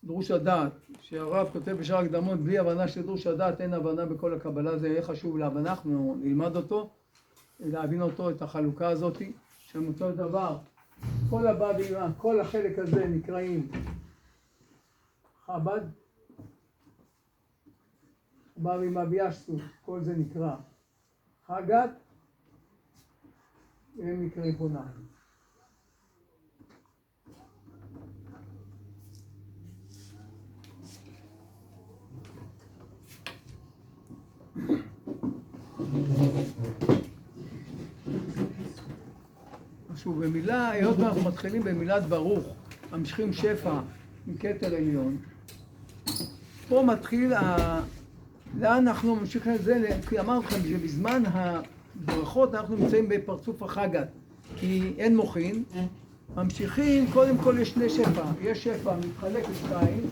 דרוש הדעת, שהרב כותב בשאר הקדמות, בלי הבנה של דרוש הדעת אין הבנה בכל הקבלה, זה יהיה חשוב להבנה, אנחנו נלמד אותו, להבין אותו, את החלוקה הזאת, שהם אותו דבר, כל הבא ואמא, כל החלק הזה נקראים חב"ד, בא ממביאשטות, כל זה נקרא חגת, והם נקראים פונאי. שוב, במילה, היות ואנחנו מתחילים במילת ברוך, ממשיכים שפע מכתר עליון, פה מתחיל, לאן אנחנו ממשיכים את זה? כי אמרנו לכם שבזמן הברכות אנחנו נמצאים בפרצוף החגת, כי אין מוחין, ממשיכים, קודם כל יש שני שפע, יש שפע מתחלק לשתיים,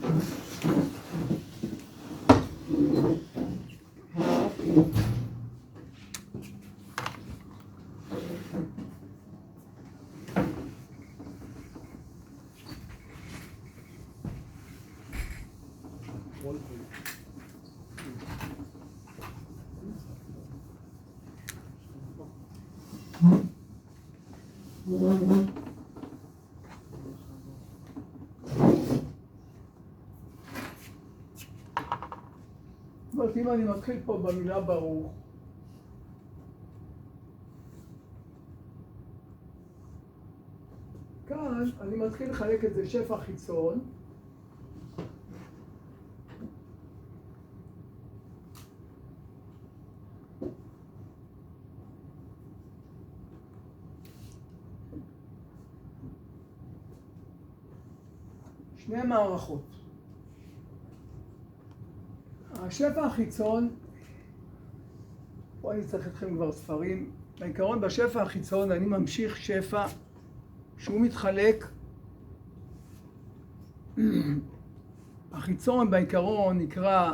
אבל אם אני מתחיל פה במילה ברוך, כאן אני מתחיל לחלק את זה שפע חיצון, שני מערכות. השפע החיצון, פה אני צריך אתכם כבר ספרים, בעיקרון בשפע החיצון אני ממשיך שפע שהוא מתחלק, החיצון בעיקרון נקרא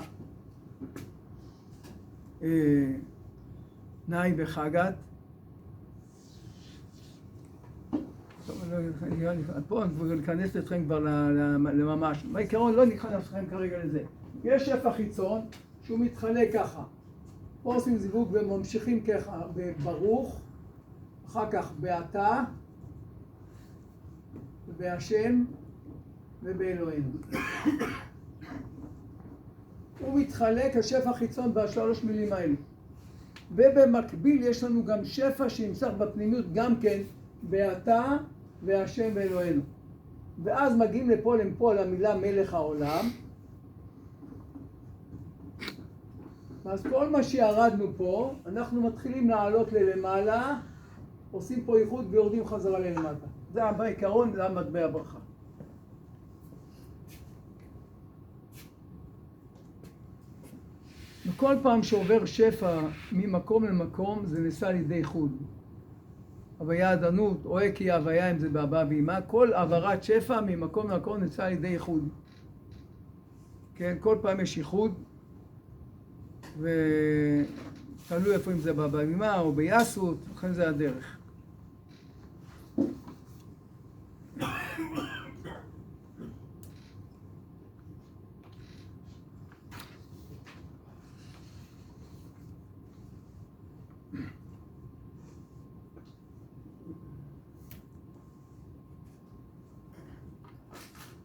נאי וחגת, פה אני כבר להיכנס אתכם כבר לממש, בעיקרון לא נכנס אתכם כרגע לזה. יש שפע חיצון שהוא מתחלק ככה, פה עושים זיווג וממשיכים ככה בברוך, אחר כך באתה, בהשם ובאלוהינו. הוא מתחלק השפע החיצון בשלוש מילים האלה. ובמקביל יש לנו גם שפע שנמצא בפנימיות גם כן באתה והשם ואלוהינו. ואז מגיעים לפה למילה מלך העולם. אז כל מה שירדנו פה, אנחנו מתחילים לעלות ללמעלה, עושים פה איחוד ויורדים חזרה ללמטה. זה בעיקרון למטבע הברכה. וכל פעם שעובר שפע ממקום למקום, זה נעשה על ידי איחוד. הוויה עדנות, או כי הוויה אם זה באבא ואמא, כל העברת שפע ממקום למקום נעשה על ידי איחוד. כן, כל פעם יש איחוד, ותלוי איפה אם זה באבא ואמא או ביסות, לכן זה הדרך.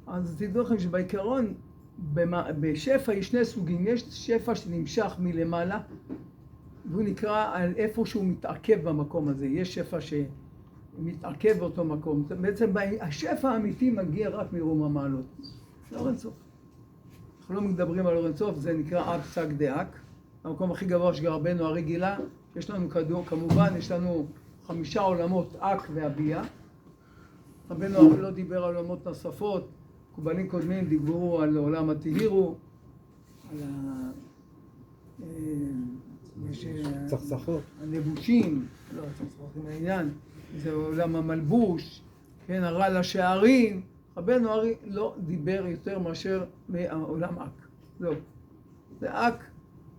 אז תדעו לכם שבעיקרון בשפע יש שני סוגים, יש שפע שנמשך מלמעלה והוא נקרא על איפה שהוא מתעכב במקום הזה, יש שפע שמתעכב באותו מקום, בעצם השפע האמיתי מגיע רק מרום המעלות, זה אור אין סוף. אנחנו לא מדברים על אור אין סוף, זה נקרא אב פסק דאק, המקום הכי גבוה שגר רבנו הרגילה, יש לנו כמובן, יש לנו 5 עולמות אק והביאה, רבנו לא דיבר על עולמות נוספות, מקובלים קודמים דיברו על עולם התהירו, על צחצחות. הלבושים, לא צחצחים העניין, זה עולם המלבוש, כן, הרע לשערים, רבנו לא דיבר יותר מאשר מעולם אק, לא. זה אק,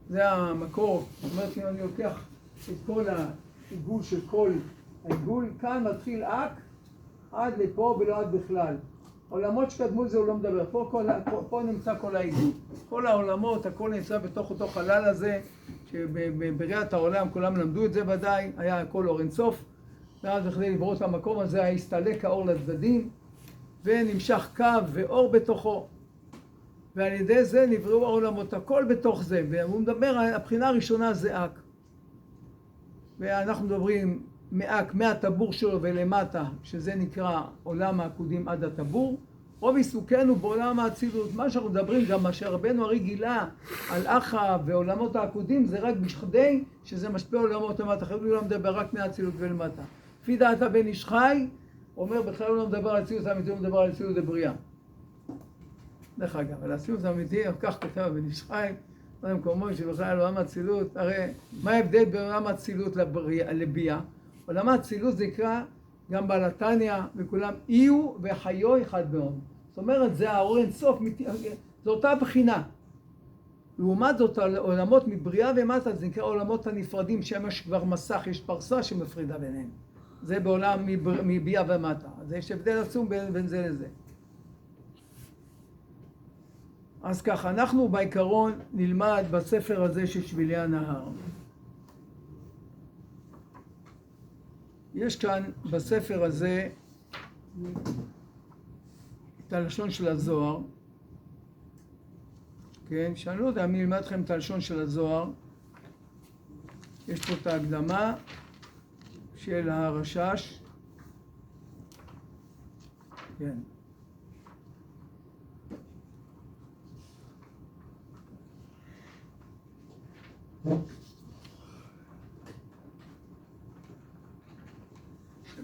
זה המקור, זאת אומרת אם אני לוקח את כל העיגול של כל העיגול, כאן מתחיל אק עד לפה ולא עד בכלל. עולמות שקדמו זה הוא לא מדבר, פה נמצא כל העיגול. כל העולמות, הכל נמצא בתוך אותו חלל הזה, שבבריאת העולם כולם למדו את זה ודאי, היה הכל אור אין סוף, ואז בכדי לברוא את המקום הזה, הסתלק האור לצדדים, ונמשך קו ואור בתוכו. ועל ידי זה נבראו העולמות, הכל בתוך זה. והוא מדבר, הבחינה הראשונה זה אק. ואנחנו מדברים מאק, מהטבור שלו ולמטה, שזה נקרא עולם העקודים עד הטבור. רוב עיסוקנו בעולם האצילות, מה שאנחנו מדברים, גם מה שרבנו הרי גילה על אחא ועולמות העקודים, זה רק בכדי שזה משפיע עולמות למטה. אחרי הוא לא מדבר רק מהאצילות ולמטה. לפי דעת הבן איש חי, הוא אומר, בכלל הוא לא מדבר על אצילות האמיתי, הוא מדבר על אצילות הבריאה. דרך אגב, על האצילות האמיתי, כך כותב הבן איש חי, במקומות שבכלל עולם האצילות, הרי מה ההבדל בין עולם האצילות לביאה? עולם האצילות זה נקרא גם בעל התניא וכולם איו וחיו אחד מאוד. זאת אומרת, זה האור אין סוף, זו אותה בחינה. לעומת זאת, עולמות מבריאה ומטה, זה נקרא עולמות הנפרדים, שיש כבר מסך, יש פרסה שמפרידה ביניהם. זה בעולם מביאה ומטה. אז יש הבדל עצום בין זה לזה. אז ככה, אנחנו בעיקרון נלמד בספר הזה של שבילי הנהר. יש כאן בספר הזה את הלשון של הזוהר, כן? שאני לא יודע מי ילמד לכם את הלשון של הזוהר. יש פה את ההקדמה של הרשש, כן.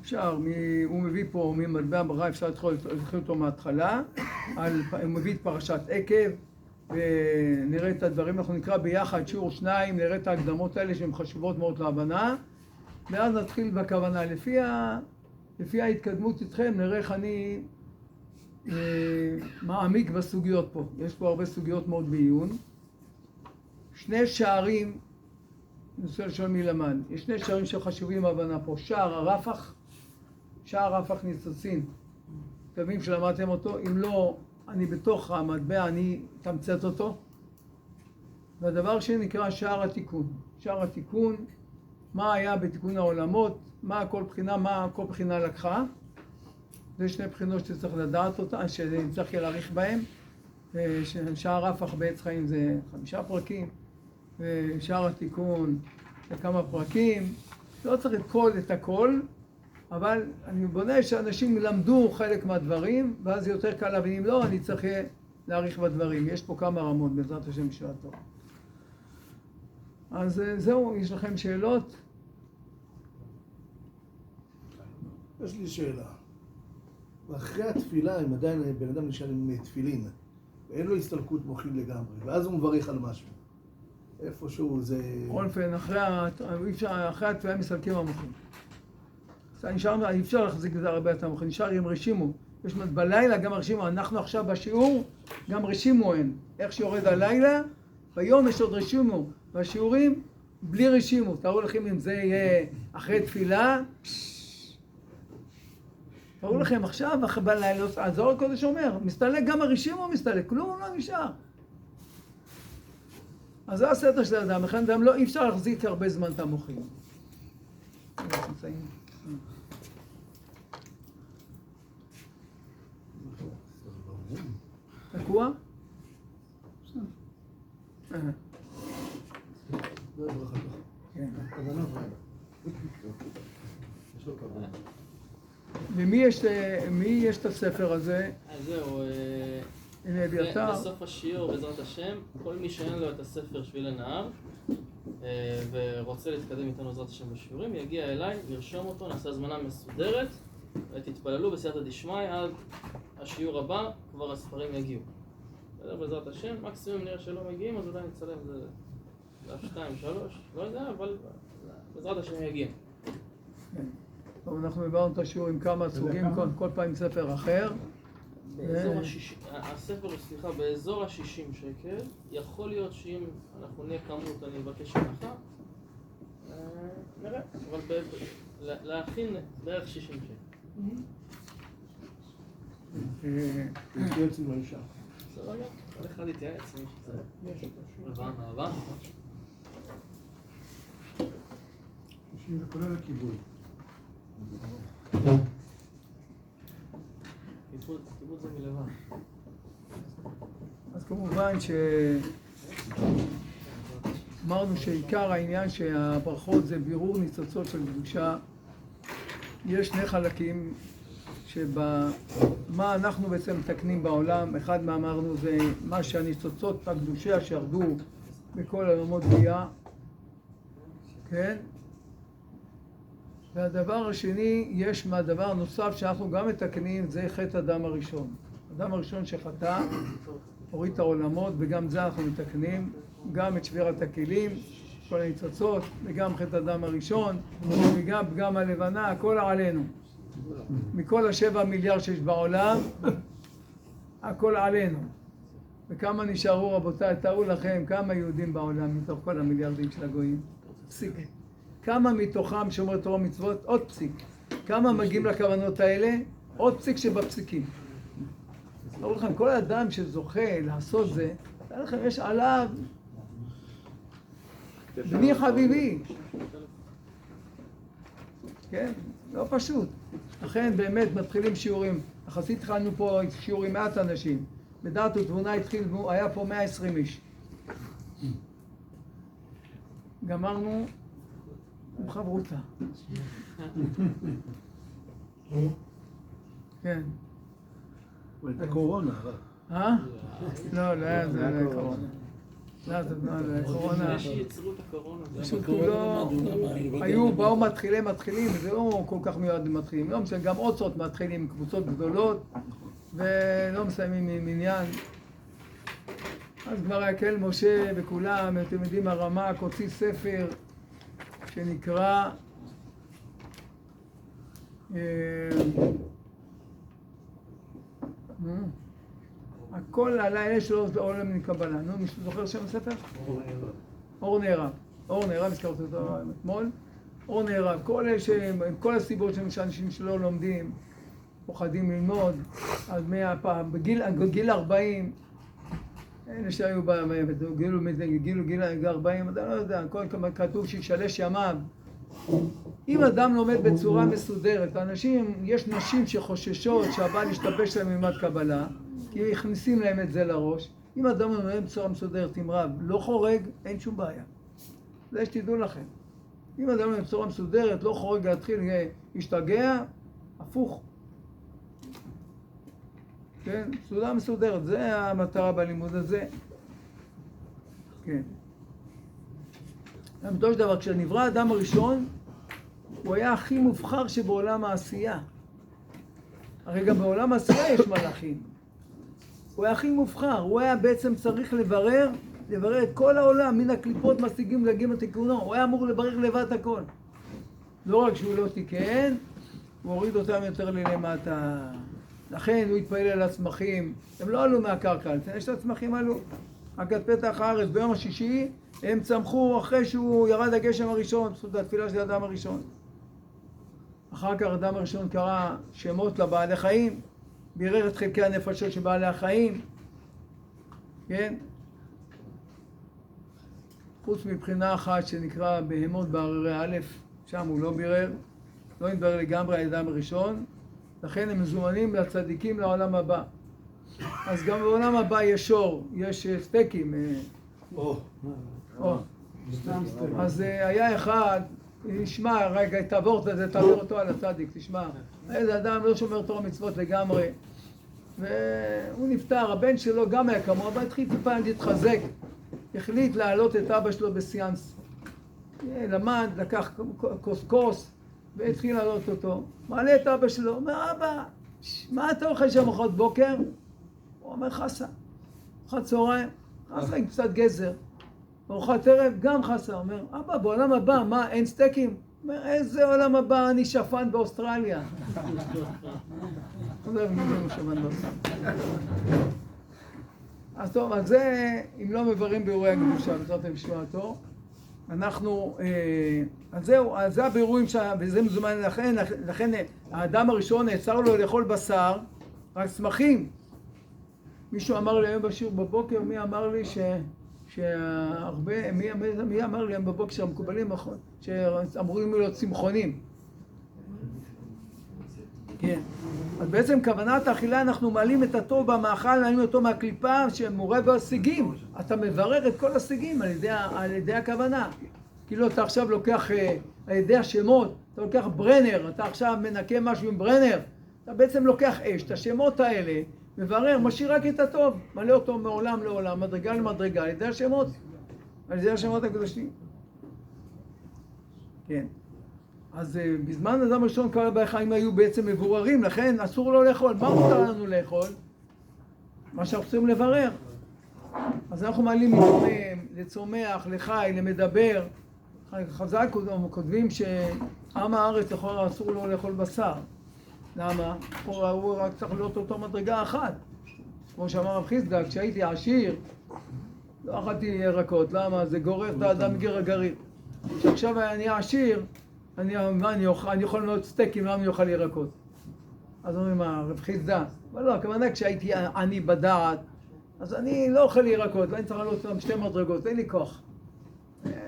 אפשר, הוא מביא פה ממטבע ברכה, אפשר להתחיל אותו מההתחלה, הוא מביא את פרשת עקב, ונראה את הדברים, אנחנו נקרא ביחד שיעור 2, נראה את ההקדמות האלה שהן חשובות מאוד להבנה, ואז נתחיל בכוונה. לפי ההתקדמות איתכם, נראה איך אני מעמיק בסוגיות פה. יש פה הרבה סוגיות מאוד בעיון. שני שערים, אני רוצה לשאול מי למד, יש שני שערים שחשובים בהבנה פה, שער הרפח, שער רפח ניצוצין, תבין שלמדתם אותו, אם לא, אני בתוך המטבע, אני אתמצת אותו. והדבר שני נקרא שער התיקון. שער התיקון, מה היה בתיקון העולמות, מה כל בחינה לקחה. זה שני בחינות שצריך לדעת אותה, שצריך להאריך בהם. שער רפח בעץ חיים זה 5 פרקים, ושער התיקון זה כמה פרקים. לא צריך את הכל, אבל אני בונה שאנשים למדו חלק מהדברים, ואז זה יותר קל להבין. אם לא, אני צריך להאריך בדברים. יש פה כמה רמות בעזרת השם של התורה. אז זהו, יש לכם שאלות? יש לי שאלה. ואחרי התפילה, אם עדיין בן אדם נשאר עם תפילין, ואין לו הסתלקות מוחין לגמרי, ואז הוא מברך על משהו. איפשהו זה... בכל אופן, אחרי התפילה מסתלקים המוחין. אי אפשר להחזיק בזה הרבה את המוחין, נשאר עם רשימו. יש אומרת, בלילה גם רשימו, אנחנו עכשיו בשיעור, גם רשימו אין. איך שיורד הלילה, ביום יש עוד רשימו. בשיעורים, בלי רשימו. תראו לכם אם זה יהיה אחרי תפילה. תראו לכם עכשיו, בלילה, הזוהר הקודש אומר, מסתלק גם הרשימו מסתלק, כלום לא נשאר. אז זה הסדר של האדם, לכן אדם לא, אי אפשר להחזיק הרבה זמן את המוחין. תקוע? ומי יש את הספר הזה? אז זהו, הנה אביתר. בסוף השיעור בעזרת השם, כל מי שאין לו את הספר שביל הנהר ורוצה להתקדם איתנו בעזרת השם בשיעורים, יגיע אליי, ירשום אותו, נעשה הזמנה מסודרת ותתפללו בסייעתא דשמיא עד השיעור הבא, כבר הספרים יגיעו. בעזרת השם, מקסימום נראה שלא מגיעים, אז עדיין נצלם זה דף 2, 3, לא יודע, אבל בעזרת השם יגיע. טוב, אנחנו עברנו את השיעור עם כמה סוגים, כל פעם ספר אחר. הספר, סליחה, באזור ה-60 שקל. יכול להיות שאם אנחנו נהיה כמות, אני אבקש הנחה. נראה, אבל להכין בערך 60 שקל. להתייעץ עם האישה. בסדר, כל אחד יתייעץ. הבא. זה כולל הכיבוד. כיבוד זה מלבד. אז כמו כמובן אמרנו שעיקר העניין שהברכות זה בירור ניצוצות של קדושה. יש שני חלקים מה אנחנו בעצם מתקנים בעולם. אחד מה אמרנו זה מה שהניצוצות הקדושה שירדו בכל עולמות בריאה, כן? והדבר השני, יש מהדבר נוסף שאנחנו גם מתקנים, זה חטא אדם הראשון. אדם הראשון שחטא, הוריד את העולמות, וגם זה אנחנו מתקנים, גם את שבירת הכלים, כל הניצוצות, וגם חטא אדם הראשון, וגם פגם הלבנה, הכל עלינו. מכל 7 מיליארד שיש בעולם, הכל עלינו. וכמה נשארו רבותיי, תארו לכם כמה יהודים בעולם מתוך כל המיליארדים של הגויים. פסיק. כמה מתוכם שומר תורה ומצוות? עוד פסיק. כמה מגיעים לכוונות האלה? עוד פסיק שבפסיקים. תארו לכם, כל אדם שזוכה לעשות זה, תארו לכם, יש עליו בני חביבי. כן? לא פשוט. לכן באמת מתחילים שיעורים. יחסית התחלנו פה שיעורים מעט אנשים. בדעת ותבונה היה פה 120 איש. גמרנו עם חברותה. כן. הייתה קורונה. לא, לא היה קורונה. לא, קורונה. שיצרו את הקורונה. פשוט באו מתחילים, וזה לא כל כך מיועד למתחילים. לא משנה, גם עוד צות מתחילים, קבוצות גדולות, ולא מסיימים עם עניין. אז כבר יקל משה וכולם, אתם יודעים, הרמ"ק הוציא ספר שנקרא הכל על האלה שלו עולם מקבלה. נו, מישהו זוכר שם הספר? אור נערב. אור נערב, הזכרתי אותו אתמול. אור נערב. כל הסיבות שאנשים שלא לומדים, פוחדים ללמוד, אז בגיל 40, אלה שהיו גיל 40, אתה לא יודע, כתוב שישלש ימיו. אם אדם לומד בצורה מסודרת, יש נשים שחוששות שהבעל ישתבש להם ללמד קבלה, כי הכניסים להם את זה לראש. אם אדם לומד בצורה מסודרת עם רב, לא חורג, אין שום בעיה. זה שתדעו לכם. אם אדם לומד בצורה מסודרת, לא חורג להתחיל להשתגע, הפוך. כן? סעודה מסודרת, זה המטרה בלימוד הזה. כן. למדו של דבר, כשנברא האדם הראשון, הוא היה הכי מובחר שבעולם העשייה. הרי גם בעולם העשייה יש מלאכים. הוא היה הכי מובחר, הוא היה בעצם צריך לברר את כל העולם, מן הקליפות משיגים להגיעים לתיקונו. הוא היה אמור לברר לבד הכל. לא רק שהוא לא תיקן, הוא הוריד אותם יותר ללמטה. לכן הוא התפעל על הצמחים, הם לא עלו מהקרקע, לפני שהצמחים עלו. רק עד פתח הארץ ביום השישי, הם צמחו אחרי שהוא ירד הגשם הראשון, בזכות התפילה של האדם הראשון. אחר כך האדם הראשון קרא שמות לבעלי חיים, בירר את חלקי הנפשות של בעלי החיים, כן? חוץ מבחינה אחת שנקרא בהמות בהררי א', שם הוא לא בירר, לא נתברר לגמרי על האדם הראשון, לכן הם מזומנים לצדיקים לעולם הבא. אז גם בעולם הבא יש שור, יש סטייקים. אז היה אחד, נשמע, רגע, תעבור אותו על הצדיק, תשמע. איזה אדם לא שומר תורה מצוות לגמרי. והוא נפטר, הבן שלו גם היה כמוהו, אבל התחיל טיפה להתחזק. החליט להעלות את אבא שלו בסיאנס. למד, לקח כוס, והתחיל להעלות אותו. מעלה את אבא שלו, אומר, אבא, מה אתה אוכל שם ארוחת בוקר? הוא אומר, חסה. ארוחת צהריים, חסה עם קצת גזר. ארוחת ערב, גם חסה. הוא אומר, אבא, בעולם הבא, מה, אין סטייקים? הוא אומר, איזה עולם הבא, אני שפן באוסטרליה. הוא אומר, אני שפן באוסטרליה. אז טוב, אז זה, אם לא מברים ביאורי הקדושה, בעזרתם לשמוע אותו, אנחנו, אז זהו, אז זה הבירורים וזה מזומן, לכן האדם הראשון נעצר לו לאכול בשר, רק צמחים. מישהו אמר לי היום בשיעור בבוקר, מי אמר לי שהרבה, מי אמר לי היום בבוקר שהמקובלים, שאמורים להיות צמחונים. כן. אז בעצם כוונת האכילה, אנחנו מעלים את הטוב במאכל, מעלים אותו מהקליפה שמורה בהשיגים. אתה מברר את כל השיגים על ידי הכוונה. כאילו אתה עכשיו לוקח, על ידי השמות, אתה לוקח ברנר, אתה עכשיו מנקה משהו עם ברנר, אתה בעצם לוקח אש, את השמות האלה, מברר, משאיר רק את הטוב, מלא אותו מעולם לעולם, מדרגה למדרגה, על ידי השמות, על ידי השמות הקדושים. כן. אז בזמן אדם ראשון כל בעלי חיים היו בעצם מבוררים, לכן אסור לו לאכול. מה מותר לנו לאכול? מה שאנחנו צריכים לברר. אז אנחנו מעלים מתומם, לצומח, לחי, למדבר. חז"ל כותבים שעם הארץ אסור לו לאכול בשר. למה? הוא רק צריך להיות אותו מדרגה אחת. כמו שאמר רב חיסדא, כשהייתי עשיר, לא אכלתי ירקות. למה? זה גורר את האדם מגר הגרעין. כשעכשיו אני עשיר, אני יכול מאוד סטייקים, למה אני אוכל ירקות? אז אומרים מה, רב חיסדא, אבל לא, הכוונה כשהייתי עני בדעת, אז אני לא אוכל ירקות, ואני צריך לעלות אותם 2 מדרגות, אין לי כוח.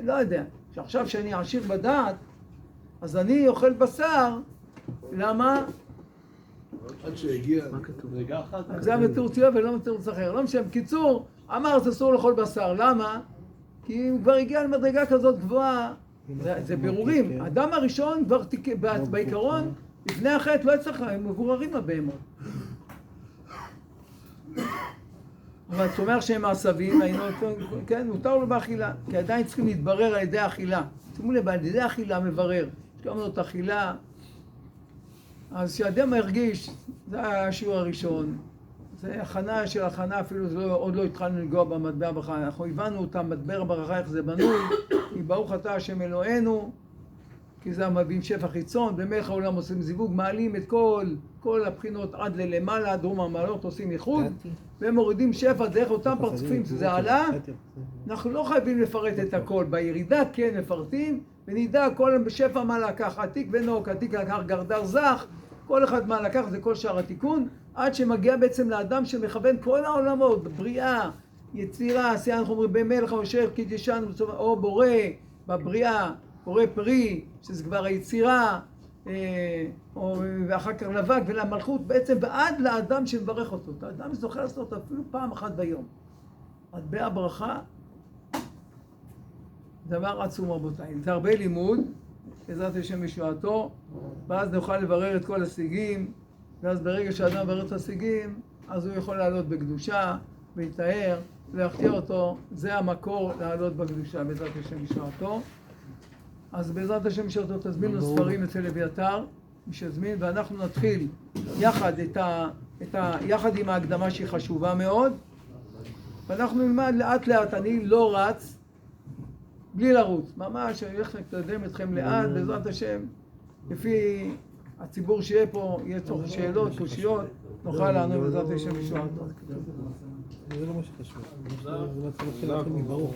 לא יודע, שעכשיו שאני עשיר בדעת, אז אני אוכל בשר, למה? עד שהגיע... רגע אחת. זה בתירוץ יואב ולא בתירוץ אחר. לא משנה, בקיצור, אמר אז אסור לאכול בשר, למה? כי הוא כבר הגיע למדרגה כזאת גבוהה, זה בירורים. האדם הראשון כבר בעיקרון, לפני החטא לא יצטרך, הם מבוררים הבהמות. אבל זאת אומרת שהם מעשבים, כן, מותר לו באכילה, כי עדיין צריכים להתברר על ידי האכילה. שימו לב, על ידי האכילה מברר. יש כמה זאת אכילה. אז כשאדם הרגיש, זה היה השיעור הראשון. זה הכנה של הכנה, אפילו עוד לא התחלנו לגוע במטבע ברכה. אנחנו הבנו אותם, מטבע ברכה, איך זה בנוי. כי ברוך אתה השם אלוהינו, כי זה המביאים שפע חיצון, במלך העולם עושים זיווג, מעלים את כל הבחינות עד ללמעלה, דרום המעלות עושים איחוד, והם מורידים שפע דרך אותם פרצופים, שזה עלה. אנחנו לא חייבים לפרט את הכל, בירידה כן מפרטים, ונדע כל שפע מה לקח, עתיק ונוק, עתיק לקח גרדר זך, כל אחד מה לקח זה כל שאר התיקון, עד שמגיע בעצם לאדם שמכוון כל העולמות, בריאה, יצירה, עשייה, אנחנו אומרים במלך המושב, קידשנו, או בורא, בבריאה, בורא פרי, שזה כבר היצירה, ואחר כך לבק ולמלכות, בעצם ועד לאדם שמברך אותו. האדם זוכר לעשות אפילו פעם אחת ביום. מטבע ברכה, דבר עצום רבותיי. זה הרבה לימוד, בעזרת השם ישועתו, ואז נוכל לברר את כל השיגים, ואז ברגע שאדם מברר את השיגים, אז הוא יכול לעלות בקדושה, להתאר, להחטיא אותו. זה המקור לעלות בקדושה, בעזרת השם ישועתו. אז בעזרת השם ישועתו תזמינו ספרים אצל אביתר, מי שזמין, ואנחנו נתחיל יחד יחד עם ההקדמה שהיא חשובה מאוד, ואנחנו נלמד לאט לאט. אני לא רץ, בלי לרוץ, ממש אני הולך לקדם אתכם לאט, בעזרת השם, לפי הציבור שיהיה פה, יהיה צורך שאלות, קושיות, נוכל לענות בעזרת השם ישועתו. זה לא מה שחשוב, זה מתחיל להתחיל מברוך.